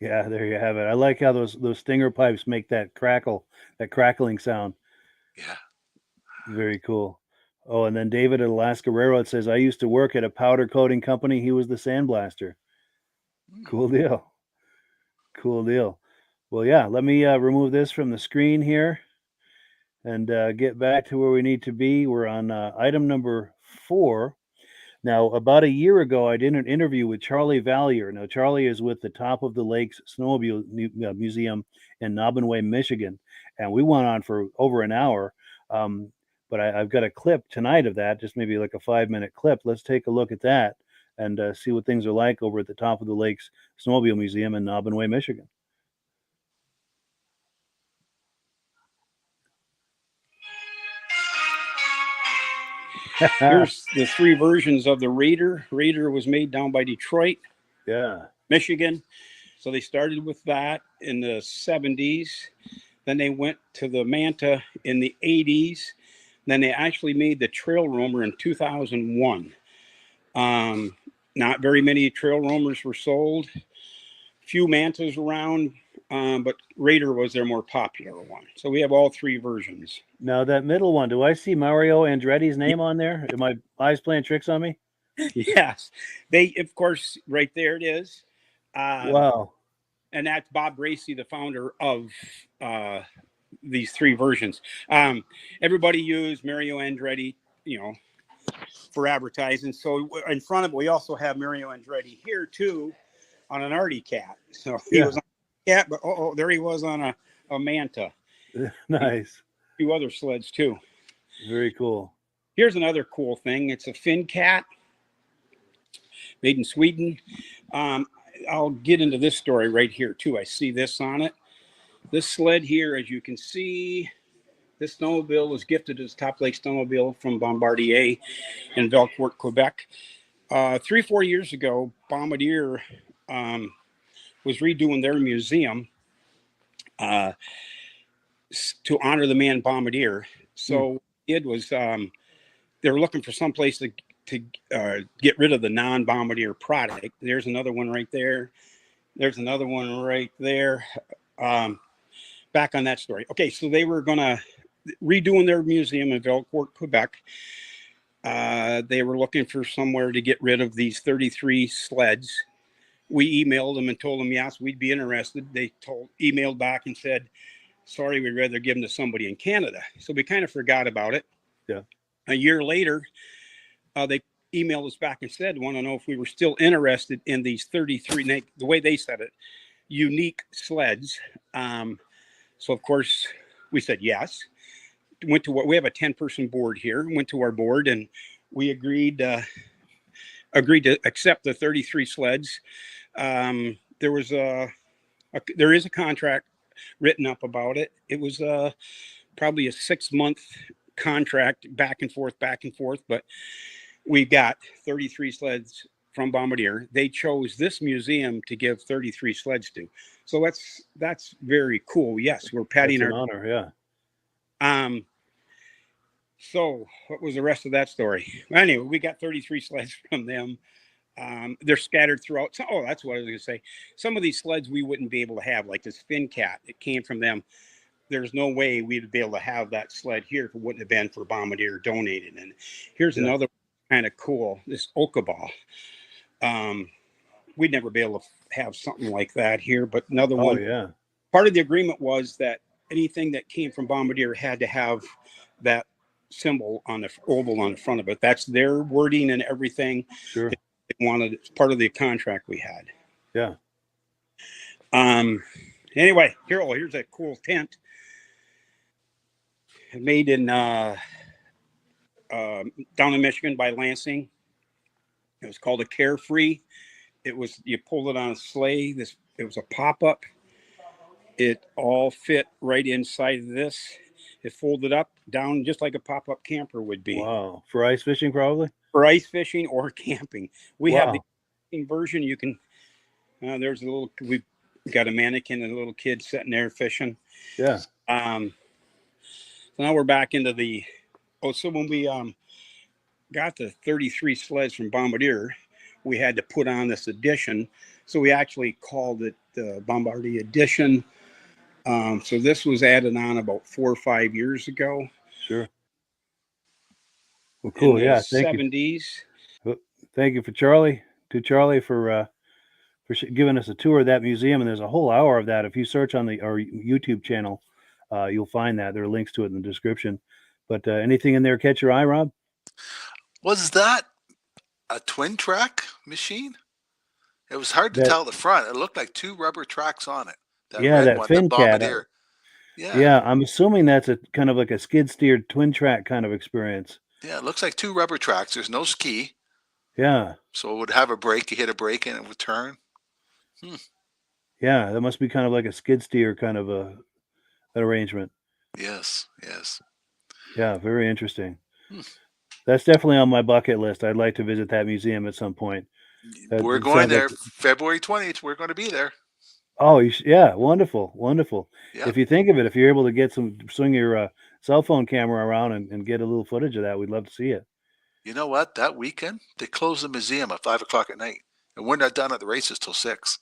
Yeah, there you have it. I like how those stinger pipes make that crackling sound. Yeah. Very cool. Oh, and then David at Alaska Railroad says, I used to work at a powder coating company. He was the sandblaster. Cool deal. Cool deal. Well, yeah, let me remove this from the screen here and get back to where we need to be. We're on item number 4. Now, about a year ago, I did an interview with Charlie Valier. Now, Charlie is with the Top of the Lakes Snowmobile Museum in Nobbinway, Michigan, and we went on for over an hour. But I've got a clip tonight of that, just maybe like a 5-minute clip. Let's take a look at that and see what things are like over at the Top of the Lakes Snowmobile Museum in Nobbinway, Michigan. Here's the 3 versions of the Raider. Raider was made down by Detroit, Michigan. So they started with that in the 70s. Then they went to the Manta in the 80s. Then they actually made the Trail Roamer in 2001. Not very many Trail Roamers were sold. Few Mantas around, but Raider was their more popular one. So we have all 3 versions. Now, that middle one, do I see Mario Andretti's name on there? Are my eyes playing tricks on me? Yes. They, of course, right there it is. Wow. And that's Bob Bracey, the founder of these 3 versions. Everybody used Mario Andretti, for advertising. So in front of it, we also have Mario Andretti here, too, on an Artie Cat. So he was on a cat, but there he was on a Manta. Nice. A few other sleds, too. Very cool. Here's another cool thing. It's a Finn Cat, made in Sweden. I'll get into this story right here, too. I see this on it. This sled here, as you can see, this snowmobile was gifted as Top Lake Snowmobile from Bombardier in Velcourt, Quebec. 3-4 years ago, Bombardier was redoing their museum to honor the man Bombardier. So it was they were looking for some place to get rid of the non-Bombardier product. There's another one right there. There's another one right there. Back on that story. Okay, so they were going to redoing their museum in Velcourt, Quebec. They were looking for somewhere to get rid of these 33 sleds. We emailed them and told them, yes, we'd be interested. They emailed back and said, sorry, we'd rather give them to somebody in Canada. So we kind of forgot about it. Yeah. A year later, they emailed us back and said, want to know if we were still interested in these 33, the way they said it, unique sleds. So of course we said yes. We have a 10-person board here. Went to our board and we agreed to accept the 33 sleds. There is a contract written up about it. It was probably a 6-month contract, back and forth, but we got 33 sleds from Bombardier. They chose this museum to give 33 sleds to. So that's very cool. Yes, we're patting our honor, yeah. So what was the rest of that story? Anyway, we got 33 sleds from them. They're scattered throughout. Oh, that's what I was going to say. Some of these sleds we wouldn't be able to have, like this Finn Cat. It came from them. There's no way we'd be able to have that sled here if it wouldn't have been for Bombardier donated. And here's another kind of cool, this Okaba. We'd never be able to have something like that here, but another one. Oh, yeah. Part of the agreement was that anything that came from Bombardier had to have that symbol on the oval on the front of it. That's their wording and everything. Sure. They wanted, it's part of the contract we had. Yeah. Anyway, here's a cool tent made in down in Michigan by Lansing. It was called a Carefree. It was, you pulled it on a sleigh. It was a pop-up. It all fit right inside of this. It folded up down just like a pop-up camper would be. Wow. For ice fishing, probably? For ice fishing or camping. We have the version. You can, there's a little, we've got a mannequin and a little kid sitting there fishing. Yeah. So now we're back into the, so when we got the 33 sleds from Bombardier, we had to put on this addition. So we actually called it the Bombardier Edition. So this was added on about 4 or 5 years ago. Sure. Well, cool. In the Yeah. Thank you. 70s. Thank you to Charlie for giving us a tour of that museum. And there's a whole hour of that. If you search on our YouTube channel, you'll find that. There are links to it in the description. But anything in there catch your eye, Rob? Was that a twin track machine? It was hard to tell the front. It looked like 2 rubber tracks on it. That fin cat. Bombardier. Yeah, I'm assuming that's a kind of like a skid-steered twin track kind of experience. Yeah, it looks like 2 rubber tracks. There's no ski. Yeah. So it would have a brake. You hit a brake and it would turn. Yeah, that must be kind of like a skid steer kind of an arrangement. Yes. Yeah, very interesting. That's definitely on my bucket list. I'd like to visit that museum at some point. We're going there February 20th. We're going to be there. Oh, yeah, wonderful. Yeah. If you think of it, if you're able to swing your cell phone camera around and get a little footage of that, we'd love to see it. You know what? That weekend, they close the museum at 5 o'clock at night. And we're not done at the races till 6.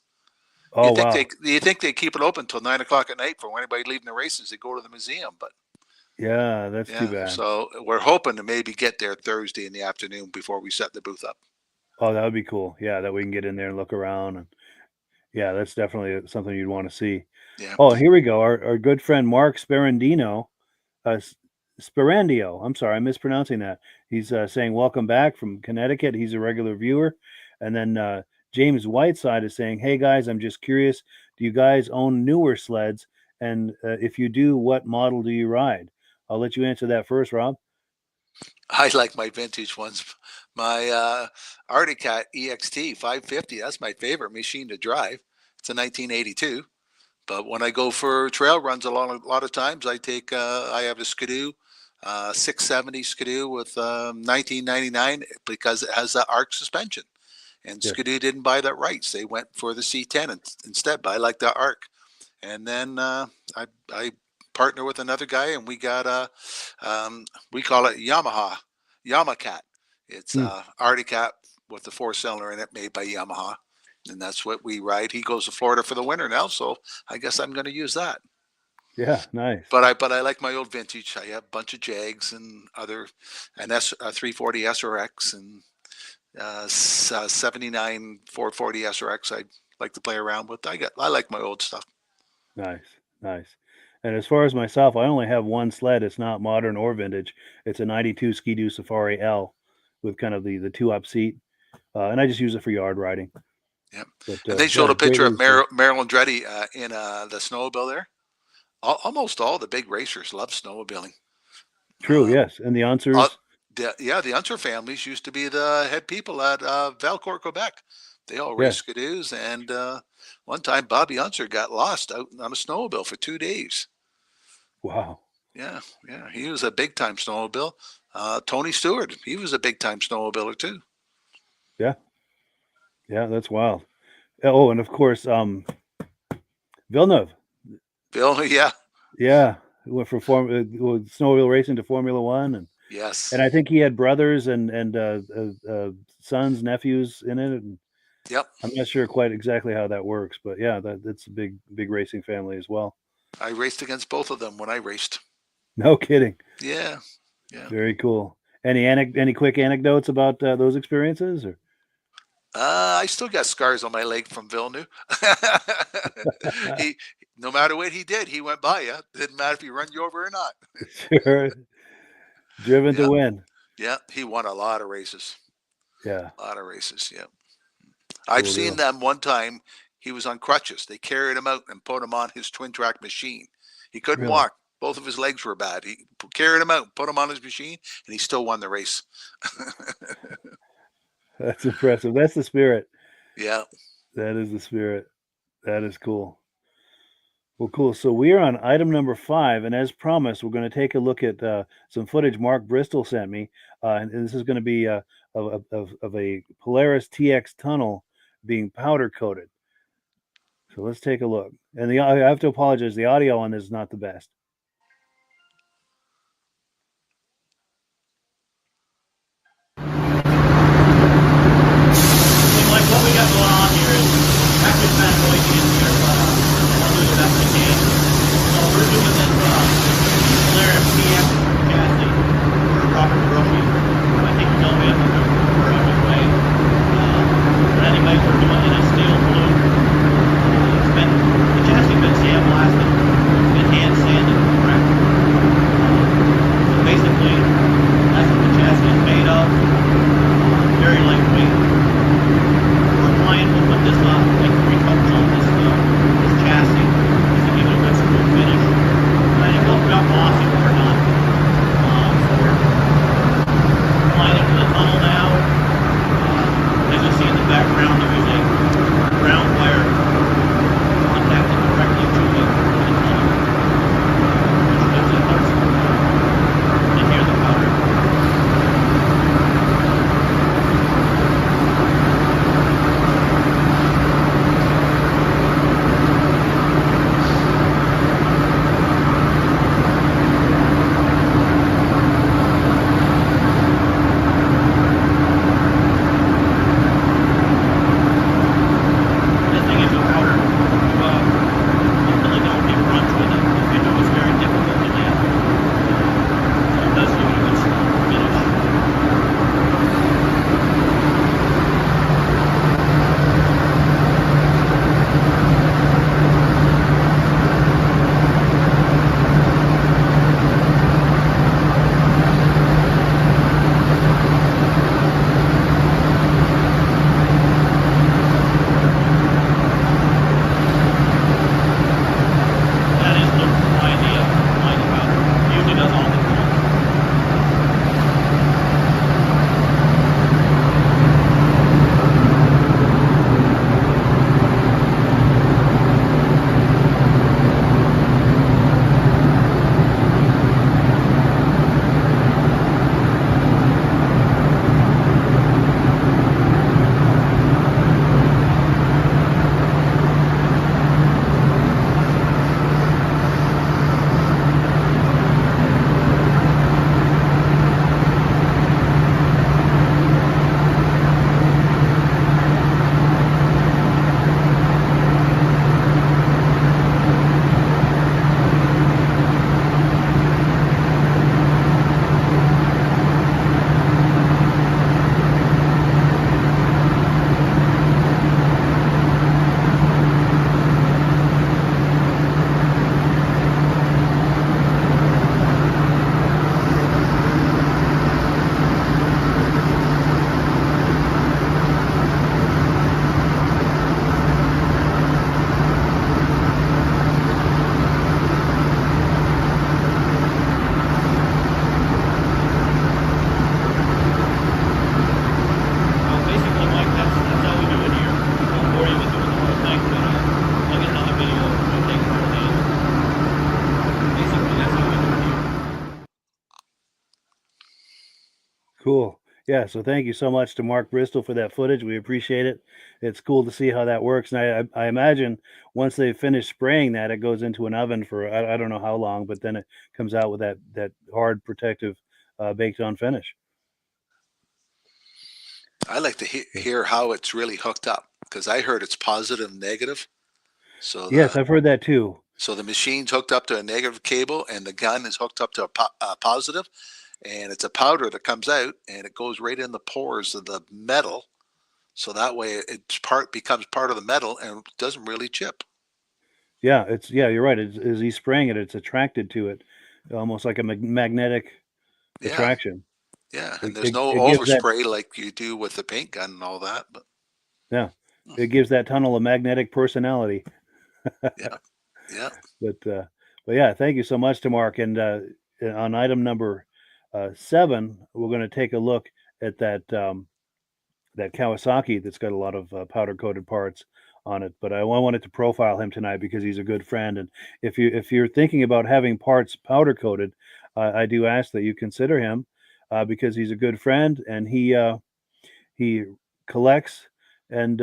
Oh, wow. You think they keep it open till 9 o'clock at night for anybody leaving the races? They go to the museum, but yeah, that's too bad. So we're hoping to maybe get there Thursday in the afternoon before we set the booth up. Oh, that would be cool. Yeah, that we can get in there and look around. And yeah, that's definitely something you'd want to see. Yeah. Oh, here we go. Our good friend Mark Sperandio. I'm sorry, I'm mispronouncing that. He's saying welcome back from Connecticut. He's a regular viewer. And then James Whiteside is saying, hey guys, I'm just curious. Do you guys own newer sleds? And if you do, what model do you ride? I'll let you answer that first, Rob. I like my vintage ones. My Arctic EXT 550, that's my favorite machine to drive. It's a 1982. But when I go for trail runs a lot of times, I have a Skidoo, 670 Skidoo with 1999 because it has that arc suspension. And Skidoo didn't buy that rights. They went for the C10 instead, but I like that arc. And then I partner with another guy, and we got we call it Yamacat. It's Arctic with the 4-cylinder in it, made by Yamaha, and that's what we ride. He goes to Florida for the winter now, so I guess I'm going to use that. Yeah, nice. But I like my old vintage. I have a bunch of Jags and other, and that's 340 SRX and 79 440 SRX. I'd like to play around with. I like my old stuff. Nice. And as far as myself, I only have one sled. It's not modern or vintage. It's a 92 Ski-Doo Safari L with kind of the 2-up seat. And I just use it for yard riding. Yep. But, and they showed a picture of Marilyn Andretti in the snowmobile there. Almost all the big racers love snowmobiling. True, yes. And the Unsers. The Unser families used to be the head people at Valcourt, Quebec. They all raced Skidoos. And one time Bobby Unser got lost out on a snowmobile for 2 days. Wow. Yeah. He was a big-time snowmobile. Tony Stewart, he was a big-time snowmobiler too. Yeah, that's wild. Oh, and of course, Villeneuve. Yeah, he went from snowmobile racing to Formula One, and yes, and I think he had brothers and sons, nephews in it. And yep, I'm not sure quite exactly how that works, but yeah, that's a big racing family as well. I raced against both of them when I raced. No kidding. Yeah. Very cool. Any quick anecdotes about those experiences? Or I still got scars on my leg from Villeneuve. No matter what he did, he went by you. Didn't matter if he run you over or not. Sure. Driven to win. Yeah, he won a lot of races. Yeah. A lot of races, yeah. I've seen them one time. He was on crutches. They carried him out and put him on his twin track machine. He couldn't walk. Both of his legs were bad. He carried him out, put him on his machine, and he still won the race. That's impressive. That's the spirit. Yeah. That is the spirit. That is cool. Well, cool. So we are on item number 5, and as promised, we're going to take a look at some footage Mark Bristol sent me, and this is going to be of a Polaris TX tunnel being powder coated. So let's take a look. And I have to apologize. The audio on this is not the best. Like what we got going on here is actually kind of noisy in here. Yeah, so thank you so much to Mark Bristol for that footage. We appreciate it. It's cool to see how that works. And I imagine once they finish spraying that, it goes into an oven for I don't know how long, but then it comes out with that hard protective baked on finish. I like to hear how it's really hooked up, because I heard it's positive, negative. So Yes, I've heard that too. so the machine's hooked up to a negative cable, and the gun is hooked up to a positive, and it's a powder that comes out, and it goes right in the pores of the metal. So that way, becomes part of the metal and doesn't really chip. Yeah, you're right. As he's spraying it, it's attracted to it, almost like a magnetic Yeah, attraction. yeah. It, And there's it, no it gives that overspray like you do with the paint gun and all that. But yeah, it gives that tunnel a magnetic personality. yeah, yeah. But yeah, thank you so much to Mark. And on item number 7, we're going to take a look at that that Kawasaki that's got a lot of powder coated parts on it. But I wanted to profile him tonight because he's a good friend. And if you're thinking about having parts powder coated, I do ask that you consider him because he's a good friend, and he collects and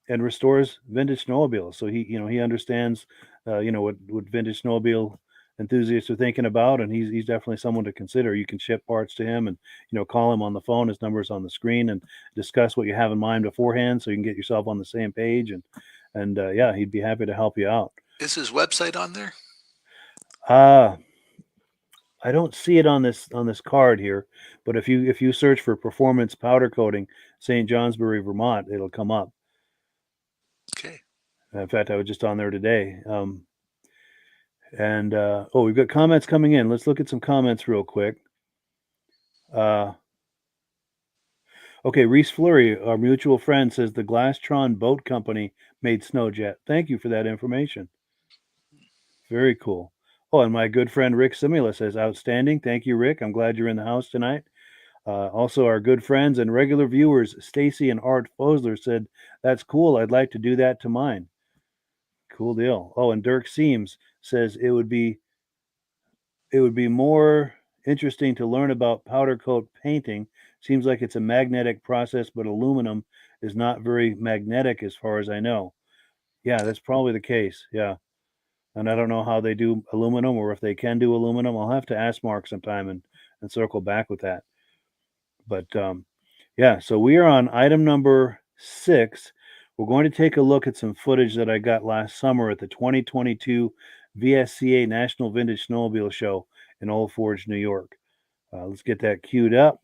restores vintage snowmobiles. So he understands what vintage snowmobile enthusiasts are thinking about, and he's definitely someone to consider. You can ship parts to him, and call him on the phone. His number's on the screen, and discuss what you have in mind beforehand, so you can get yourself on the same page. And yeah, he'd be happy to help you out. Is his website on there? I don't see it on this card here, but if you search for performance powder coating St. Johnsbury, Vermont, it'll come up. Okay. In fact, I was just on there today. We've got comments coming in. Let's look at some comments real quick. Okay, Reese Fleury, our mutual friend, says the Glastron Boat Company made Snowjet. Thank you for that information. Very cool. Oh, and my good friend Rick Simula says, outstanding. Thank you, Rick. I'm glad you're in the house tonight. Also, our good friends and regular viewers, Stacy and Art Fosler, said, that's cool. I'd like to do that to mine. Cool deal. Oh, and Dirk Seams says it would be more interesting to learn about powder coat painting. Seems like it's a magnetic process, but aluminum is not very magnetic as far as I know. Yeah, that's probably the case. Yeah. And I don't know how they do aluminum, or if they can do aluminum. I'll have to ask Mark sometime and circle back with that. But yeah, so we are on item number 6. We're going to take a look at some footage that I got last summer at the 2022 VSCA National Vintage Snowmobile Show in Old Forge, New York. Let's get that queued up.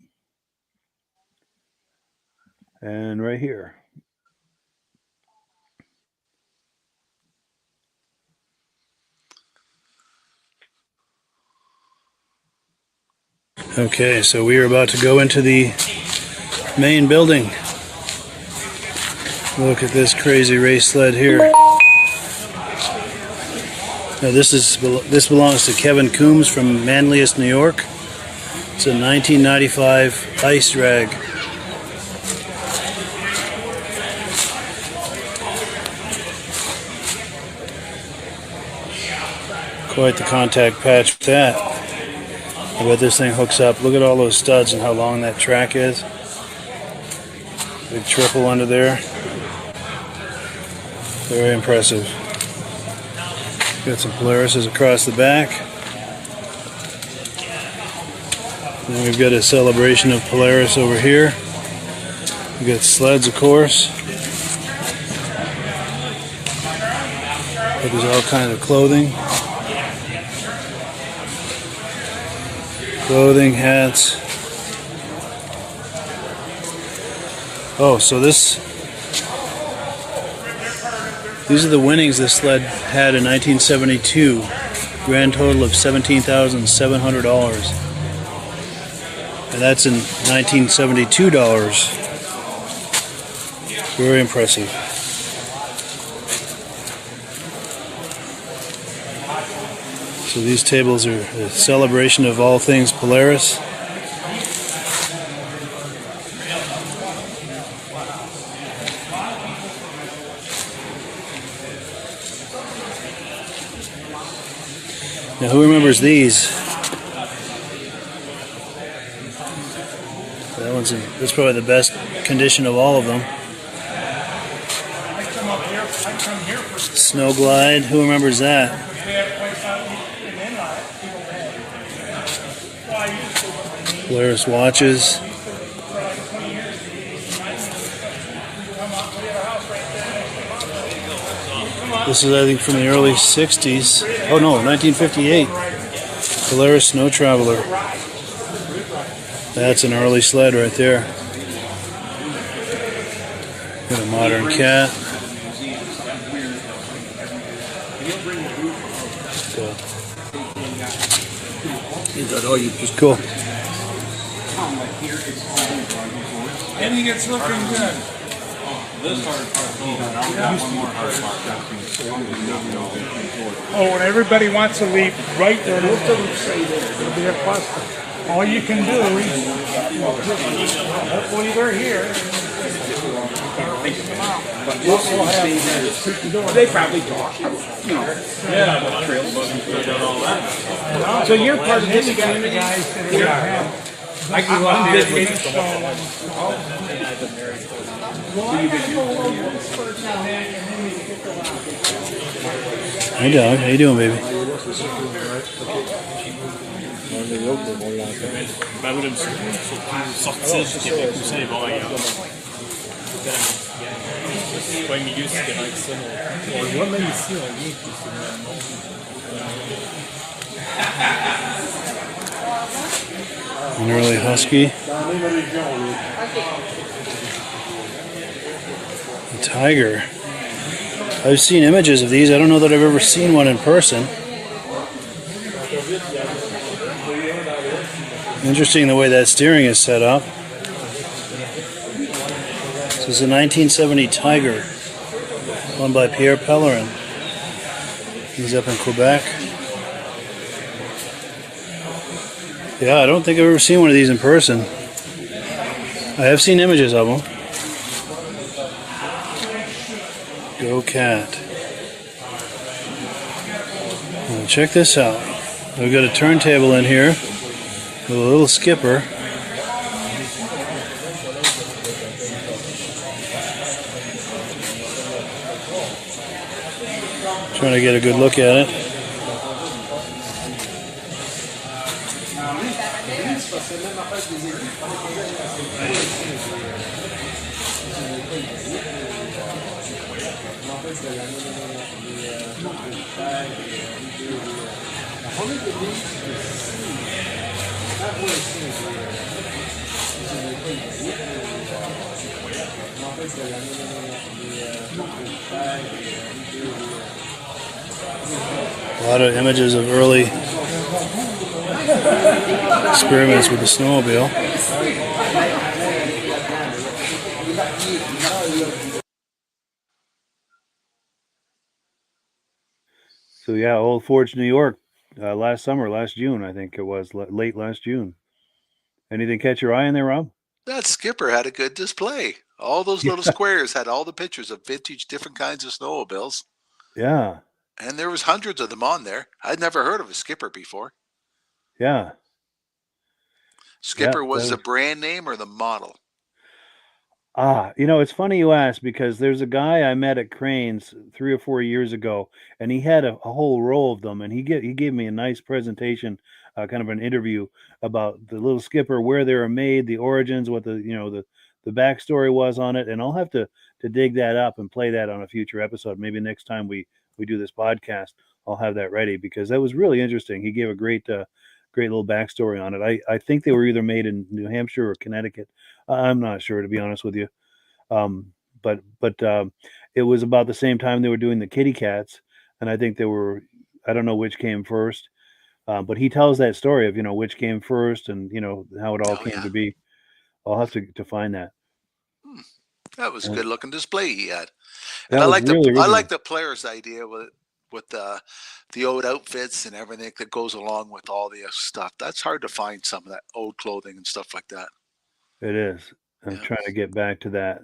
And right here. Okay, so we are about to go into the main building. Look at this crazy race sled here. Now this belongs to Kevin Coombs from Manlius, New York. It's a 1995 ice drag. Quite the contact patch with that. I bet this thing hooks up. Look at all those studs and how long that track is. Big triple under there. Very impressive. Got some Polarises across the back. And we've got a celebration of Polaris over here. We've got sleds, of course. There's all kinds of clothing. Clothing, hats. Oh, so these are the winnings this sled had in 1972. Grand total of $17,700. And that's in 1972 dollars. Very impressive. So these tables are a celebration of all things Polaris. Now who remembers these? That That's probably the best condition of all of them. Snow Glide, who remembers that? Polaris watches. This is, I think, from the early 60s. Oh no, 1958. Polaris Snow Traveler. That's an early sled right there. Got a modern cat. Cool. And it's looking good. Oh, and everybody wants to leave right there. It'll be a cluster. All you can do is, hopefully they're here. They probably talk. So you're part of this guys. I grew up Hey Doug, how you doing, baby? An early husky. A tiger. I've seen images of these. I don't know that I've ever seen one in person. Interesting the way that steering is set up. This is a 1970 Tiger, owned by Pierre Pellerin. He's up in Quebec. Yeah, I don't think I've ever seen one of these in person. I have seen images of them. Go cat. Now check this out. We've got a turntable in here with a little skipper. Trying to get a good look at it. A lot of images of early experiments with the snowmobile. So yeah, Old Forge, New York, last June, I think it was, late last June. Anything catch your eye in there, Rob? That skipper had a good display. All those little squares had all the pictures of vintage, different kinds of snowmobiles. Yeah. And there was hundreds of them on there. I'd never heard of a skipper before. Yeah. Skipper was the brand name or the model? It's funny you ask, because there's a guy I met at Cranes 3 or 4 years ago, and he had a whole row of them, and he gave me a nice presentation, kind of an interview about the little skipper, where they were made, the origins, what the backstory was on it, and I'll have to dig that up and play that on a future episode. Maybe next time we do this podcast, I'll have that ready, because that was really interesting. He gave a great little backstory on it. I think they were either made in New Hampshire or Connecticut. I'm not sure, to be honest with you. But it was about the same time they were doing the kitty cats, and I think I don't know which came first. But he tells that story of, which came first and, how it all came to be. I'll have to find that. That was a good looking display he had. That And I was like really I like the player's idea with the old outfits and everything that goes along with all the stuff. That's hard to find, some of that old clothing and stuff like that. It is. I'm trying to get back to that.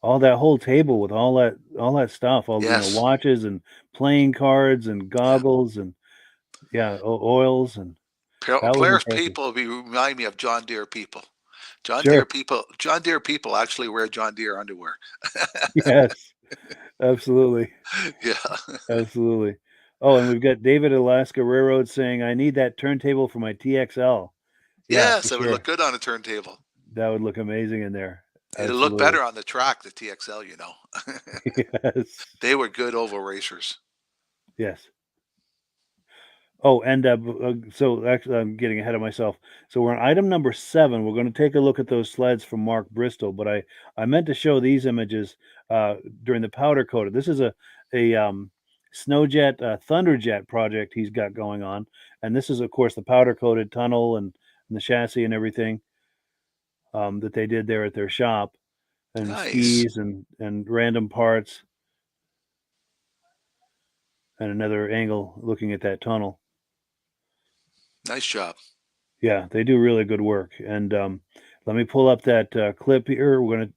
All that whole table with all that stuff, all Yes. watches and playing cards and goggles and oils and that was Players impressive. people remind me of John Deere people. John Sure. Deere people actually wear John Deere underwear. Yes, absolutely. Yeah. Absolutely. Oh, and we've got David Alaska Railroad saying, I need that turntable for my TXL. Yeah, Yes, for it would sure. look good on a turntable. That would look amazing in there. It'll look better on the track, the TXL, you know. Yes. They were good oval racers. Yes. Oh, and so actually, I'm getting ahead of myself. So we're on item number 7. We're going to take a look at those sleds from Mark Bristol, but I meant to show these images during the powder coated. This is a Snowjet Thunderjet project he's got going on, and this is of course the powder coated tunnel and the chassis and everything that they did there at their shop, and Nice. skis and random parts, and another angle looking at that tunnel. Nice job. Yeah, they do really good work. And let me pull up that clip here. We're going to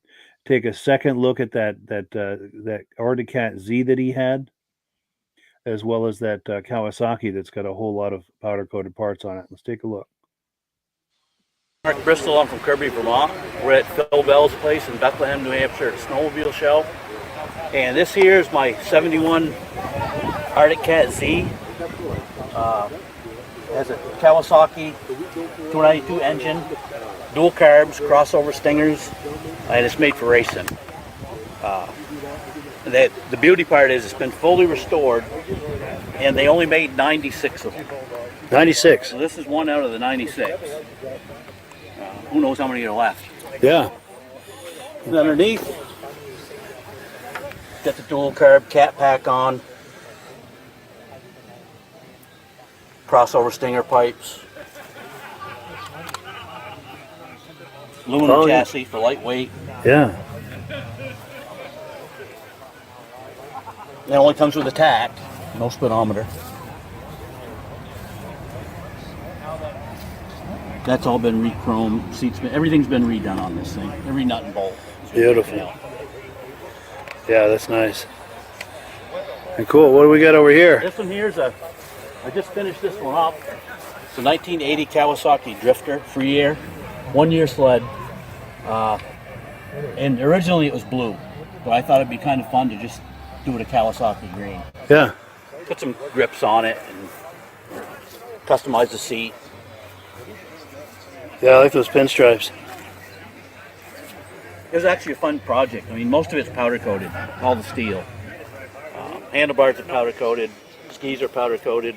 take a second look at that Arctic Cat Z that he had, as well as that Kawasaki that's got a whole lot of powder coated parts on it. Let's take a look. Mark Bristol, I'm from Kirby, Vermont. We're at Phil Bell's place in Bethlehem, New Hampshire at Snowmobile Show. And this here is my 71 Arctic Cat Z. Has a Kawasaki 292 engine, dual carbs, crossover stingers, and it's made for racing. The beauty part is it's been fully restored, and they only made 96 of them. 96. So this is one out of the 96. Who knows how many are left? Yeah. And underneath, got the dual carb cat pack on, crossover stinger pipes, aluminum chassis for lightweight. Yeah. It only comes with a tack, no speedometer. That's all been re-chromed, seats, everything's been redone on this thing. Every nut and bolt. Beautiful. Yeah, that's nice. And cool. What do we got over here? This one here is I just finished this one up. It's a 1980 Kawasaki Drifter, free air, 1 year sled. And originally it was blue, but I thought it'd be kind of fun to just do it a Kawasaki green. Yeah. Put some grips on it and customize the seat. Yeah, I like those pinstripes. It was actually a fun project. I mean, most of it's powder coated, all the steel. Handlebars are powder coated, skis are powder coated.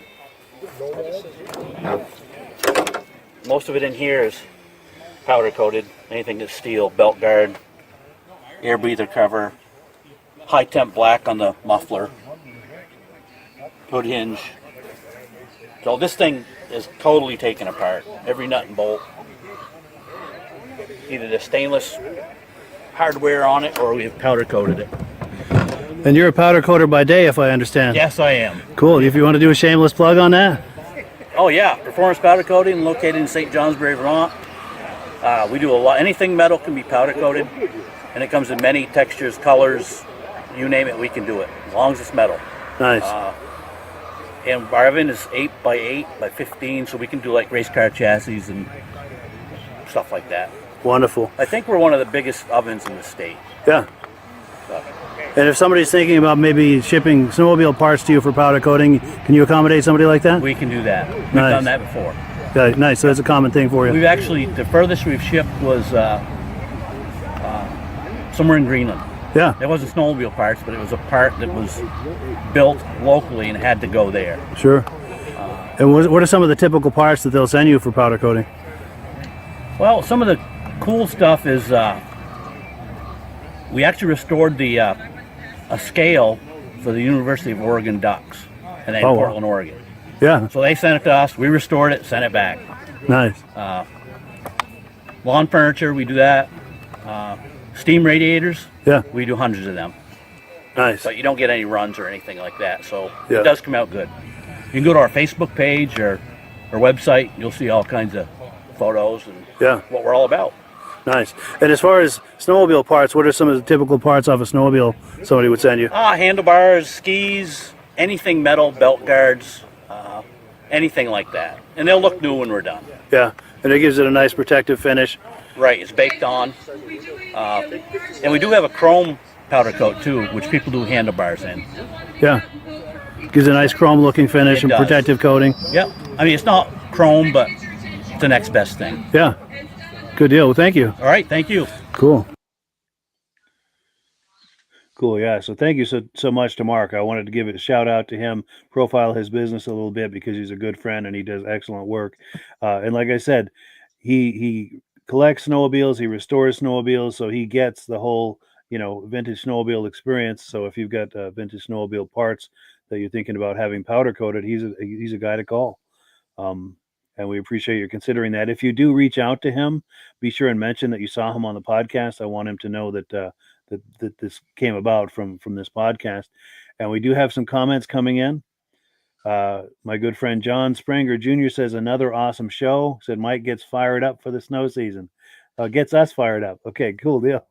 Most of it in here is powder coated. Anything that's steel, belt guard, air breather cover, high temp black on the muffler, hood hinge. So this thing is totally taken apart, every nut and bolt. Either the stainless hardware on it or we've powder coated it. And you're a powder coater by day, if I understand. Yes, I am. Cool. If you want to do a shameless plug on that. Oh yeah, Performance Powder Coating, located in St. Johnsbury, Vermont. We do a lot. Anything metal can be powder coated, and it comes in many textures, colors, you name it, we can do it as long as it's metal. Nice. And our oven is 8x8 by 15, so we can do like race car chassis and stuff like that. Wonderful. I think we're one of the biggest ovens in the state. Yeah. So, And if somebody's thinking about maybe shipping snowmobile parts to you for powder coating, can you accommodate somebody like that? we can do that. We've Nice. done that before. Yeah, nice. So that's a common thing for you. We've actually, the furthest we've shipped was somewhere in Greenland. Yeah. It wasn't snowmobile parts, but it was a part that was built locally and had to go there. Sure. And what are some of the typical parts that they'll send you for powder coating? Well, some of the cool stuff is we actually restored the a scale for the University of Oregon Ducks in Oh, wow. Portland, Oregon. Yeah. So they sent it to us, we restored it, sent it back. Nice. Lawn furniture, we do that. Steam radiators, Yeah. we do hundreds of them. Nice. But you don't get any runs or anything like that, so Yeah. it does come out good. You can go to our Facebook page or our website, you'll see all kinds of photos and Yeah. what we're all about. Nice. And as far as snowmobile parts, what are some of the typical parts off a snowmobile somebody would send you? Handlebars, skis, anything metal, belt guards, anything like that. And they'll look new when we're done. Yeah. And it gives it a nice protective finish. Right, it's baked on. And we do have a chrome powder coat too, which people do handlebars in. Yeah. Gives a nice chrome looking finish It and does. protective coating. Yep. I mean, it's not chrome, but it's the next best thing. Yeah. Good deal. Well, thank you. All right, thank you. Cool. Cool. Yeah. So thank you so much to Mark. I wanted to give a shout out to him, profile his business a little bit because he's a good friend and he does excellent work. And like I said, he collects snowmobiles, he restores snowmobiles, so he gets the whole, vintage snowmobile experience. So if you've got vintage snowmobile parts that you're thinking about having powder coated, he's a guy to call. And we appreciate you considering that. If you do reach out to him, be sure and mention that you saw him on the podcast. I want him to know that that this came about from this podcast. And we do have some comments coming in. My good friend John Springer Jr. says, another awesome show. Said Mike gets fired up for the snow season. Gets us fired up. Okay, cool deal.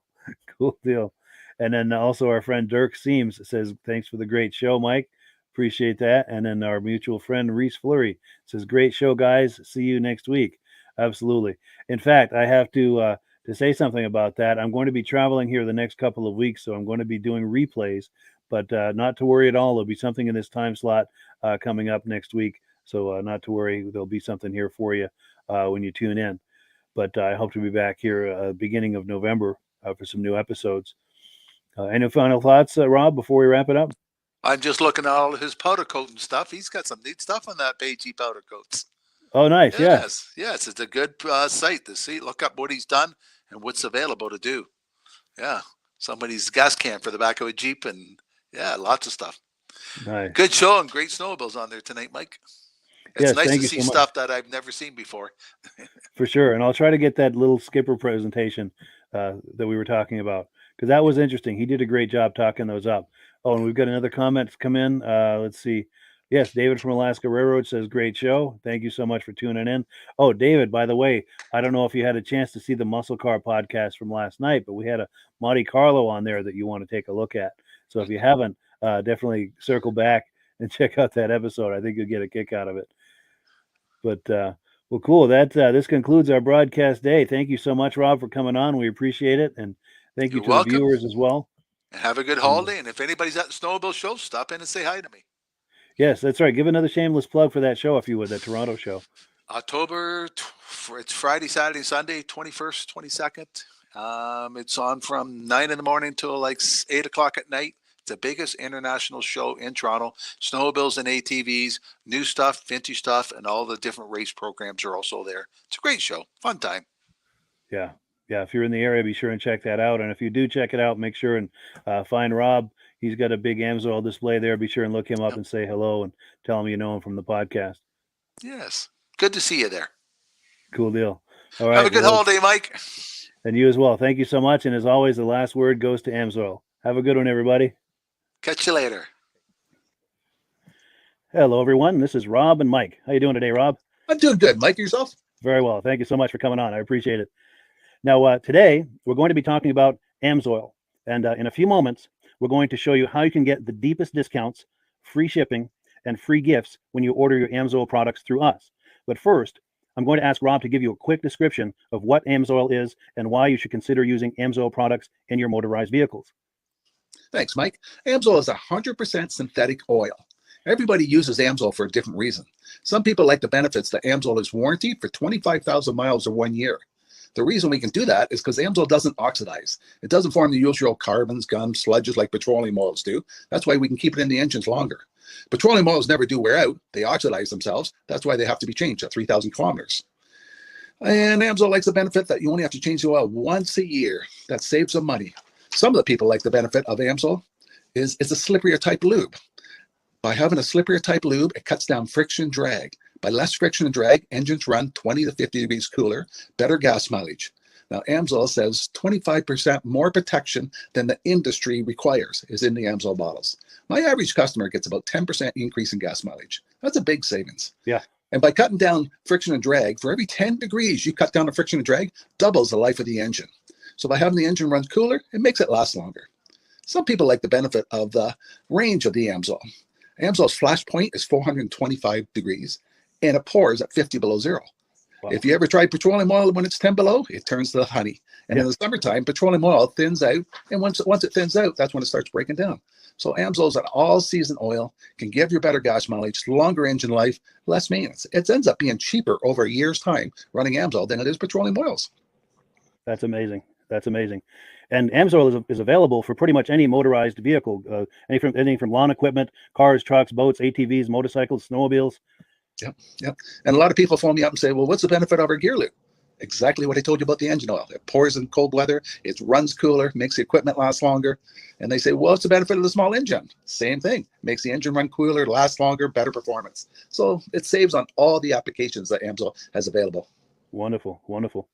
Cool deal. And then also our friend Dirk Seams says, thanks for the great show, Mike. Appreciate that. And then our mutual friend Reese Fleury says, great show, guys. See you next week. Absolutely. In fact, I have to say something about that. I'm going to be traveling here the next couple of weeks, so I'm going to be doing replays, but not to worry at all. There'll be something in this time slot coming up next week, so not to worry. There'll be something here for you when you tune in. But I hope to be back here beginning of November for some new episodes. Any final thoughts, Rob, before we wrap it up? I'm just looking at all of his powder coat and stuff. He's got some neat stuff on that page, powder coats. Oh, nice. Yes. Yes. It's a good site to see. Look up what he's done and what's available to do. Yeah. Somebody's gas can for the back of a Jeep and lots of stuff. Nice. Good show and great snowmobiles on there tonight, Mike. It's Yes, nice thank to you see so much. stuff that I've never seen before. For sure. And I'll try to get that little skipper presentation that we were talking about, because that was interesting. He did a great job talking those up. Oh, and we've got another comment come in. Let's see. Yes, David from Alaska Railroad says, great show. Thank you so much for tuning in. Oh, David, by the way, I don't know if you had a chance to see the Muscle Car podcast from last night, but we had a Monte Carlo on there that you want to take a look at. So if you haven't, definitely circle back and check out that episode. I think you'll get a kick out of it. But, well, cool. This concludes our broadcast day. Thank you so much, Rob, for coming on. We appreciate it. And thank you You're to welcome. the viewers as well. Have a good holiday. And if anybody's at the Snowmobile show, stop in and say hi to me. Yes, that's right. Give another shameless plug for that show, if you would, that Toronto show. It's Friday, Saturday, Sunday, 21st, 22nd. It's on from 9 in the morning till like 8 o'clock at night. It's the biggest international show in Toronto. Snowmobiles and ATVs, new stuff, vintage stuff, and all the different race programs are also there. It's a great show. Fun time. Yeah. Yeah. If you're in the area, be sure and check that out. And if you do check it out, make sure and find Rob. He's got a big Amsoil display there. Be sure and look him up and say hello and tell him you know him from the podcast. Yes. Good to see you there. Cool deal. All right. Have a good holiday, Mike. And you as well. Thank you so much. And as always, the last word goes to Amsoil. Have a good one, everybody. Catch you later. Hello, everyone. This is Rob and Mike. How you doing today, Rob? I'm doing good. Mike, yourself? Very well. Thank you so much for coming on. I appreciate it. Now, today, we're going to be talking about Amsoil. And in a few moments, we're going to show you how you can get the deepest discounts, free shipping, and free gifts when you order your Amsoil products through us. But first, I'm going to ask Rob to give you a quick description of what Amsoil is and why you should consider using Amsoil products in your motorized vehicles. Thanks, Mike. Amsoil is 100% synthetic oil. Everybody uses Amsoil for a different reason. Some people like the benefits that Amsoil is warranted for 25,000 miles or 1 year. The reason we can do that is because Amsoil doesn't oxidize. It doesn't form the usual carbons, gums, sludges like petroleum oils do. That's why we can keep it in the engines longer. Petroleum oils never do wear out. They oxidize themselves. That's why they have to be changed at 3,000 kilometers. And Amsoil likes the benefit that you only have to change the oil once a year. That saves them money. Some of the people like the benefit of Amsoil is it's a slipperier type lube. By having a slipperier type lube, it cuts down friction drag. By less friction and drag, engines run 20 to 50 degrees cooler, better gas mileage. Now, Amsoil says 25% more protection than the industry requires is in the Amsoil bottles. My average customer gets about 10% increase in gas mileage. That's a big savings. Yeah. And by cutting down friction and drag, for every 10 degrees you cut down the friction and drag, doubles the life of the engine. So by having the engine run cooler, it makes it last longer. Some people like the benefit of the range of the Amsoil. Amsoil's flash point is 425 degrees, and it pours at 50 below zero. Wow. If you ever tried petroleum oil when it's 10 below, it turns to honey. And in the summertime, petroleum oil thins out. And once it thins out, that's when it starts breaking down. So Amsol's an all-season oil, can give you better gas mileage, longer engine life, less maintenance. It ends up being cheaper over a year's time running Amsol than it is petroleum oils. That's amazing. That's amazing. And Amsol is available for pretty much any motorized vehicle, anything from lawn equipment, cars, trucks, boats, ATVs, motorcycles, snowmobiles. Yep. And a lot of people phone me up and say, well, what's the benefit of our gear loop? Exactly what I told you about the engine oil. It pours in cold weather, it runs cooler, makes the equipment last longer. And they say, well, what's the benefit of the small engine? Same thing. Makes the engine run cooler, last longer, better performance. So it saves on all the applications that Amsol has available. Wonderful, wonderful.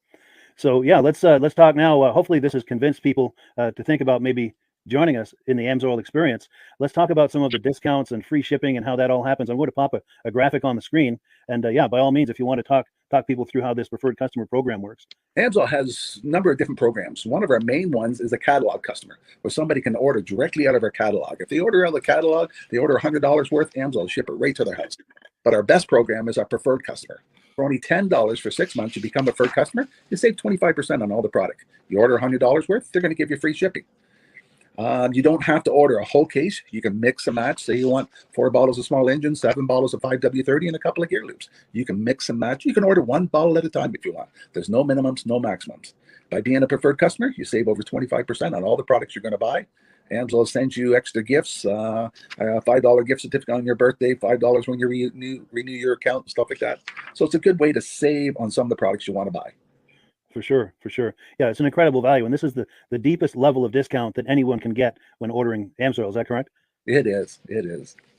So yeah, let's talk now. Hopefully this has convinced people to think about maybe joining us in the Amsol experience. Let's talk about some of the discounts and free shipping and how that all happens. I'm going to pop a graphic on the screen. And yeah, by all means, if you want to talk people through how this preferred customer program works. Amsol has a number of different programs. One of our main ones is a catalog customer, where somebody can order directly out of our catalog. If they order out of the catalog, they order $100 worth, Amsol will ship it right to their house. But our best program is our preferred customer. For only $10 for 6 months, you become a preferred customer, you save 25% on all the product. You order $100 worth, they're going to give you free shipping. You don't have to order a whole case. You can mix and match. Say you want 4 bottles of small engine, 7 bottles of 5W30, and a couple of gear loops. You can mix and match. You can order 1 bottle at a time if you want. There's no minimums, no maximums. By being a preferred customer, you save over 25% on all the products you're going to buy. Amsol sends you extra gifts, a $5 gift certificate on your birthday, $5 when you renew your account, and stuff like that. So it's a good way to save on some of the products you want to buy. For sure. Yeah, it's an incredible value. And this is the deepest level of discount that anyone can get when ordering Amsol. Is that correct? It is.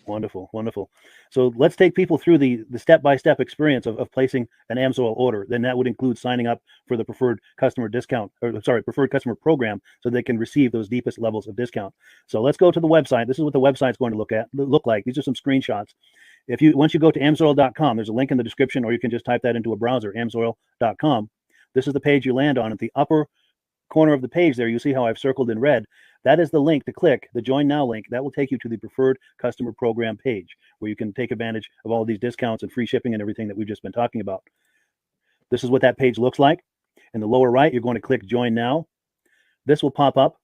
Wonderful. So let's take people through the step-by-step experience of placing an Amsol order. Then that would include signing up for the preferred customer preferred customer program, so they can receive those deepest levels of discount. So let's go to the website. This is what the website's going to look like. These are some screenshots. Once you go to amsoil.com, there's a link in the description, or you can just type that into a browser, amsoil.com. This is the page you land on. At the upper corner of the page there, you see how I've circled in red. That is the link to click, the Join Now link. That will take you to the Preferred Customer Program page, where you can take advantage of all of these discounts and free shipping and everything that we've just been talking about. This is what that page looks like. In the lower right, you're going to click Join Now. This will pop up.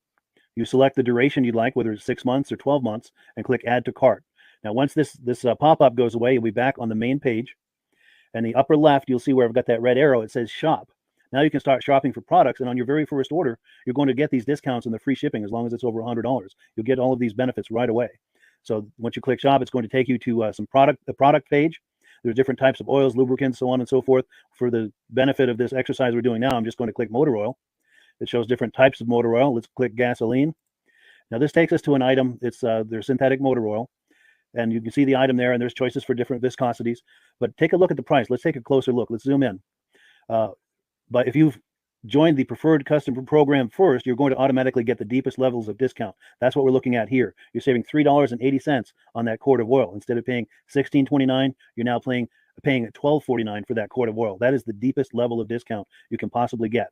You select the duration you'd like, whether it's 6 months or 12 months, and click Add to Cart. Now, once this pop-up goes away, you'll be back on the main page. And the upper left, you'll see where I've got that red arrow. It says Shop. Now you can start shopping for products, and on your very first order, you're going to get these discounts and the free shipping as long as it's over $100. You'll get all of these benefits right away. So once you click shop, it's going to take you to the product page. There's different types of oils, lubricants, so on and so forth. For the benefit of this exercise we're doing now, I'm just going to click motor oil. It shows different types of motor oil. Let's click gasoline. Now this takes us to an item. It's their synthetic motor oil. And you can see the item there, and there's choices for different viscosities. But take a look at the price. Let's take a closer look. Let's zoom in. But if you've joined the preferred customer program first, you're going to automatically get the deepest levels of discount. That's what we're looking at here. You're saving $3.80 on that quart of oil. Instead of paying $16.29, you're now paying $12.49 for that quart of oil. That is the deepest level of discount you can possibly get.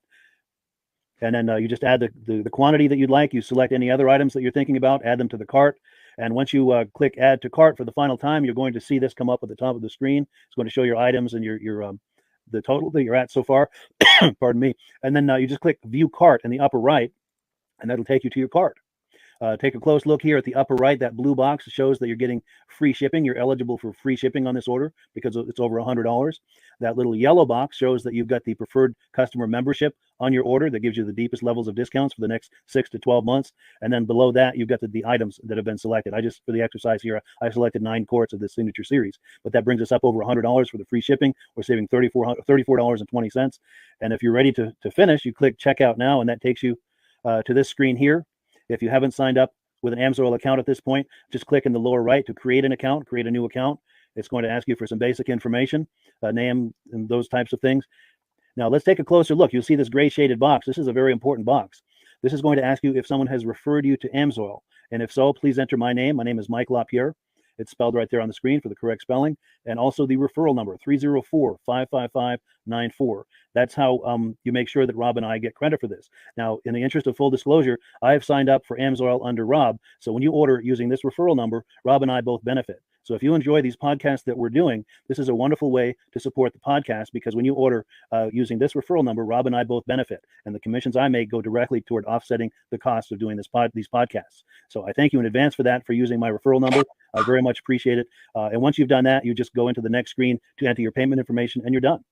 And then you just add the quantity that you'd like. You select any other items that you're thinking about, add them to the cart. And once you click Add to Cart for the final time, you're going to see this come up at the top of the screen. It's going to show your items and your the total that you're at so far. Pardon me. And then you just click View Cart in the upper right, and that'll take you to your cart. Take a close look here at the upper right. That blue box shows that you're getting free shipping. You're eligible for free shipping on this order because it's over $100. That little yellow box shows that you've got the preferred customer membership on your order that gives you the deepest levels of discounts for the next 6 to 12 months. And then below that, you've got the items that have been selected. For the exercise here, I selected 9 quarts of the Signature Series, but that brings us up over $100 for the free shipping. We're saving $34.20. And if you're ready to finish, you click Checkout Now, and that takes you to this screen here. If you haven't signed up with an Amsol account at this point, just click in the lower right to create an account, create a new account. It's going to ask you for some basic information, name and those types of things. Now let's take a closer look. You'll see this gray shaded box. This is a very important box. This is going to ask you if someone has referred you to Amsol. And if so, please enter my name. My name is Mike LaPierre. It's spelled right there on the screen for the correct spelling. And also the referral number, 304-555-94. That's how you make sure that Rob and I get credit for this. Now, in the interest of full disclosure, I have signed up for Amsol under Rob. So when you order using this referral number, Rob and I both benefit. So if you enjoy these podcasts that we're doing, this is a wonderful way to support the podcast, because when you order using this referral number, Rob and I both benefit, and the commissions I make go directly toward offsetting the cost of doing these podcasts. So I thank you in advance for that, for using my referral number. I very much appreciate it. And once you've done that, you just go into the next screen to enter your payment information, and you're done.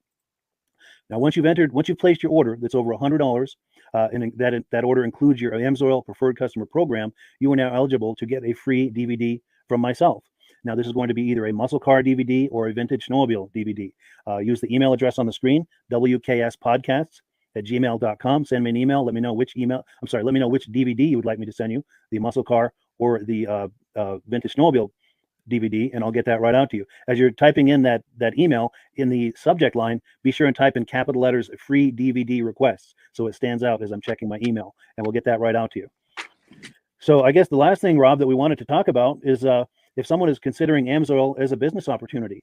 Now, once you've placed your order that's over $100, and that order includes your AMSOIL Preferred Customer Program, you are now eligible to get a free DVD from myself. Now, this is going to be either a muscle car DVD or a vintage snowmobile DVD. Use the email address on the screen, wkspodcasts@gmail.com. Send me an email. Let me know which DVD you would like me to send you, the muscle car or the vintage snowmobile DVD, and I'll get that right out to you. As you're typing in that email, in the subject line, be sure and type in capital letters "free DVD requests," so it stands out as I'm checking my email, and we'll get that right out to you. So I guess the last thing, Rob, that we wanted to talk about is if someone is considering AMSOIL as a business opportunity.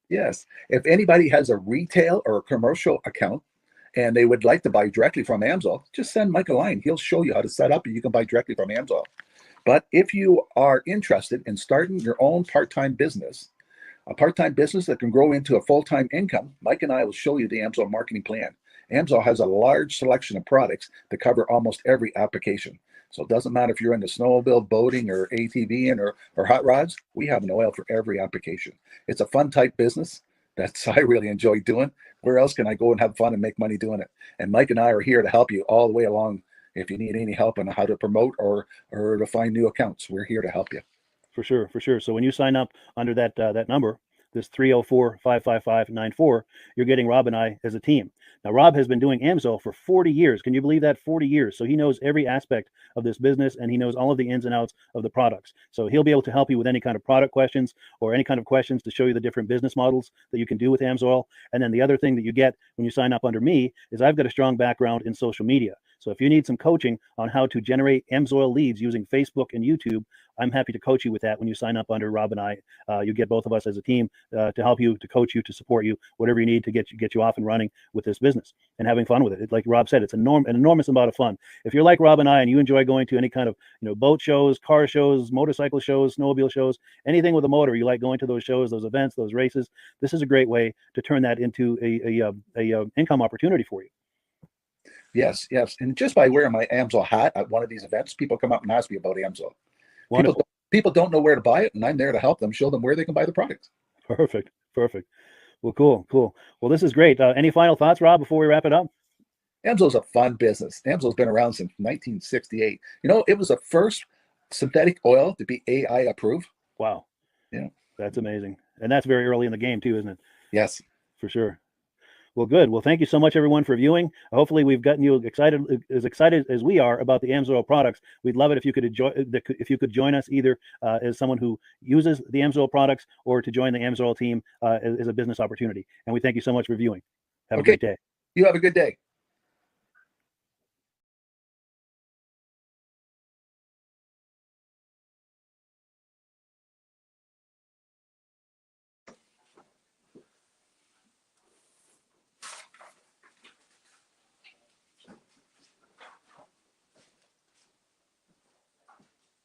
Yes. If anybody has a retail or a commercial account and they would like to buy directly from AMSOIL, just send Mike a line. He'll show you how to set up, and you can buy directly from AMSOIL. But if you are interested in starting your own part-time business, a part-time business that can grow into a full-time income, Mike and I will show you the AMSOIL marketing plan. AMSOIL has a large selection of products that cover almost every application. So it doesn't matter if you're into snowmobile, boating, or ATVing, or hot rods. We have an oil for every application. It's a fun type business that's I really enjoy doing. Where else can I go and have fun and make money doing it? And Mike and I are here to help you all the way along. If you need any help on how to promote or to find new accounts, we're here to help you. For sure. So when you sign up under that number, this 304-555-94, you're getting Rob and I as a team. Now, Rob has been doing AMSOIL for 40 years. Can you believe that? 40 years. So he knows every aspect of this business, and he knows all of the ins and outs of the products. So he'll be able to help you with any kind of product questions or any kind of questions to show you the different business models that you can do with AMSOIL. And then the other thing that you get when you sign up under me is I've got a strong background in social media. So if you need some coaching on how to generate AMSOIL leads using Facebook and YouTube, I'm happy to coach you with that when you sign up under Rob and I. You get both of us as a team to help you, to coach you, to support you, whatever you need to get you off and running with this business and having fun with it. Like Rob said, it's an enormous amount of fun. If you're like Rob and I and you enjoy going to any kind of boat shows, car shows, motorcycle shows, snowmobile shows, anything with a motor, you like going to those shows, those events, those races, this is a great way to turn that into a income opportunity for you. Yes. And just by wearing my AMSOIL hat at one of these events, people come up and ask me about AMSOIL. People don't know where to buy it, and I'm there to help them, show them where they can buy the product. Perfect. Well, cool. Well, this is great. Any final thoughts, Rob, before we wrap it up? AMSOIL's a fun business. AMSOIL's been around since 1968. It was the first synthetic oil to be AI approved. Wow. Yeah. That's amazing. And that's very early in the game too, isn't it? Yes. For sure. Well, good. Well, thank you so much, everyone, for viewing. Hopefully, we've gotten you excited as we are about the AMSOIL products. We'd love it if you could join us either as someone who uses the AMSOIL products or to join the AMSOIL team as a business opportunity. And we thank you so much for viewing. Have a great day. You have a good day.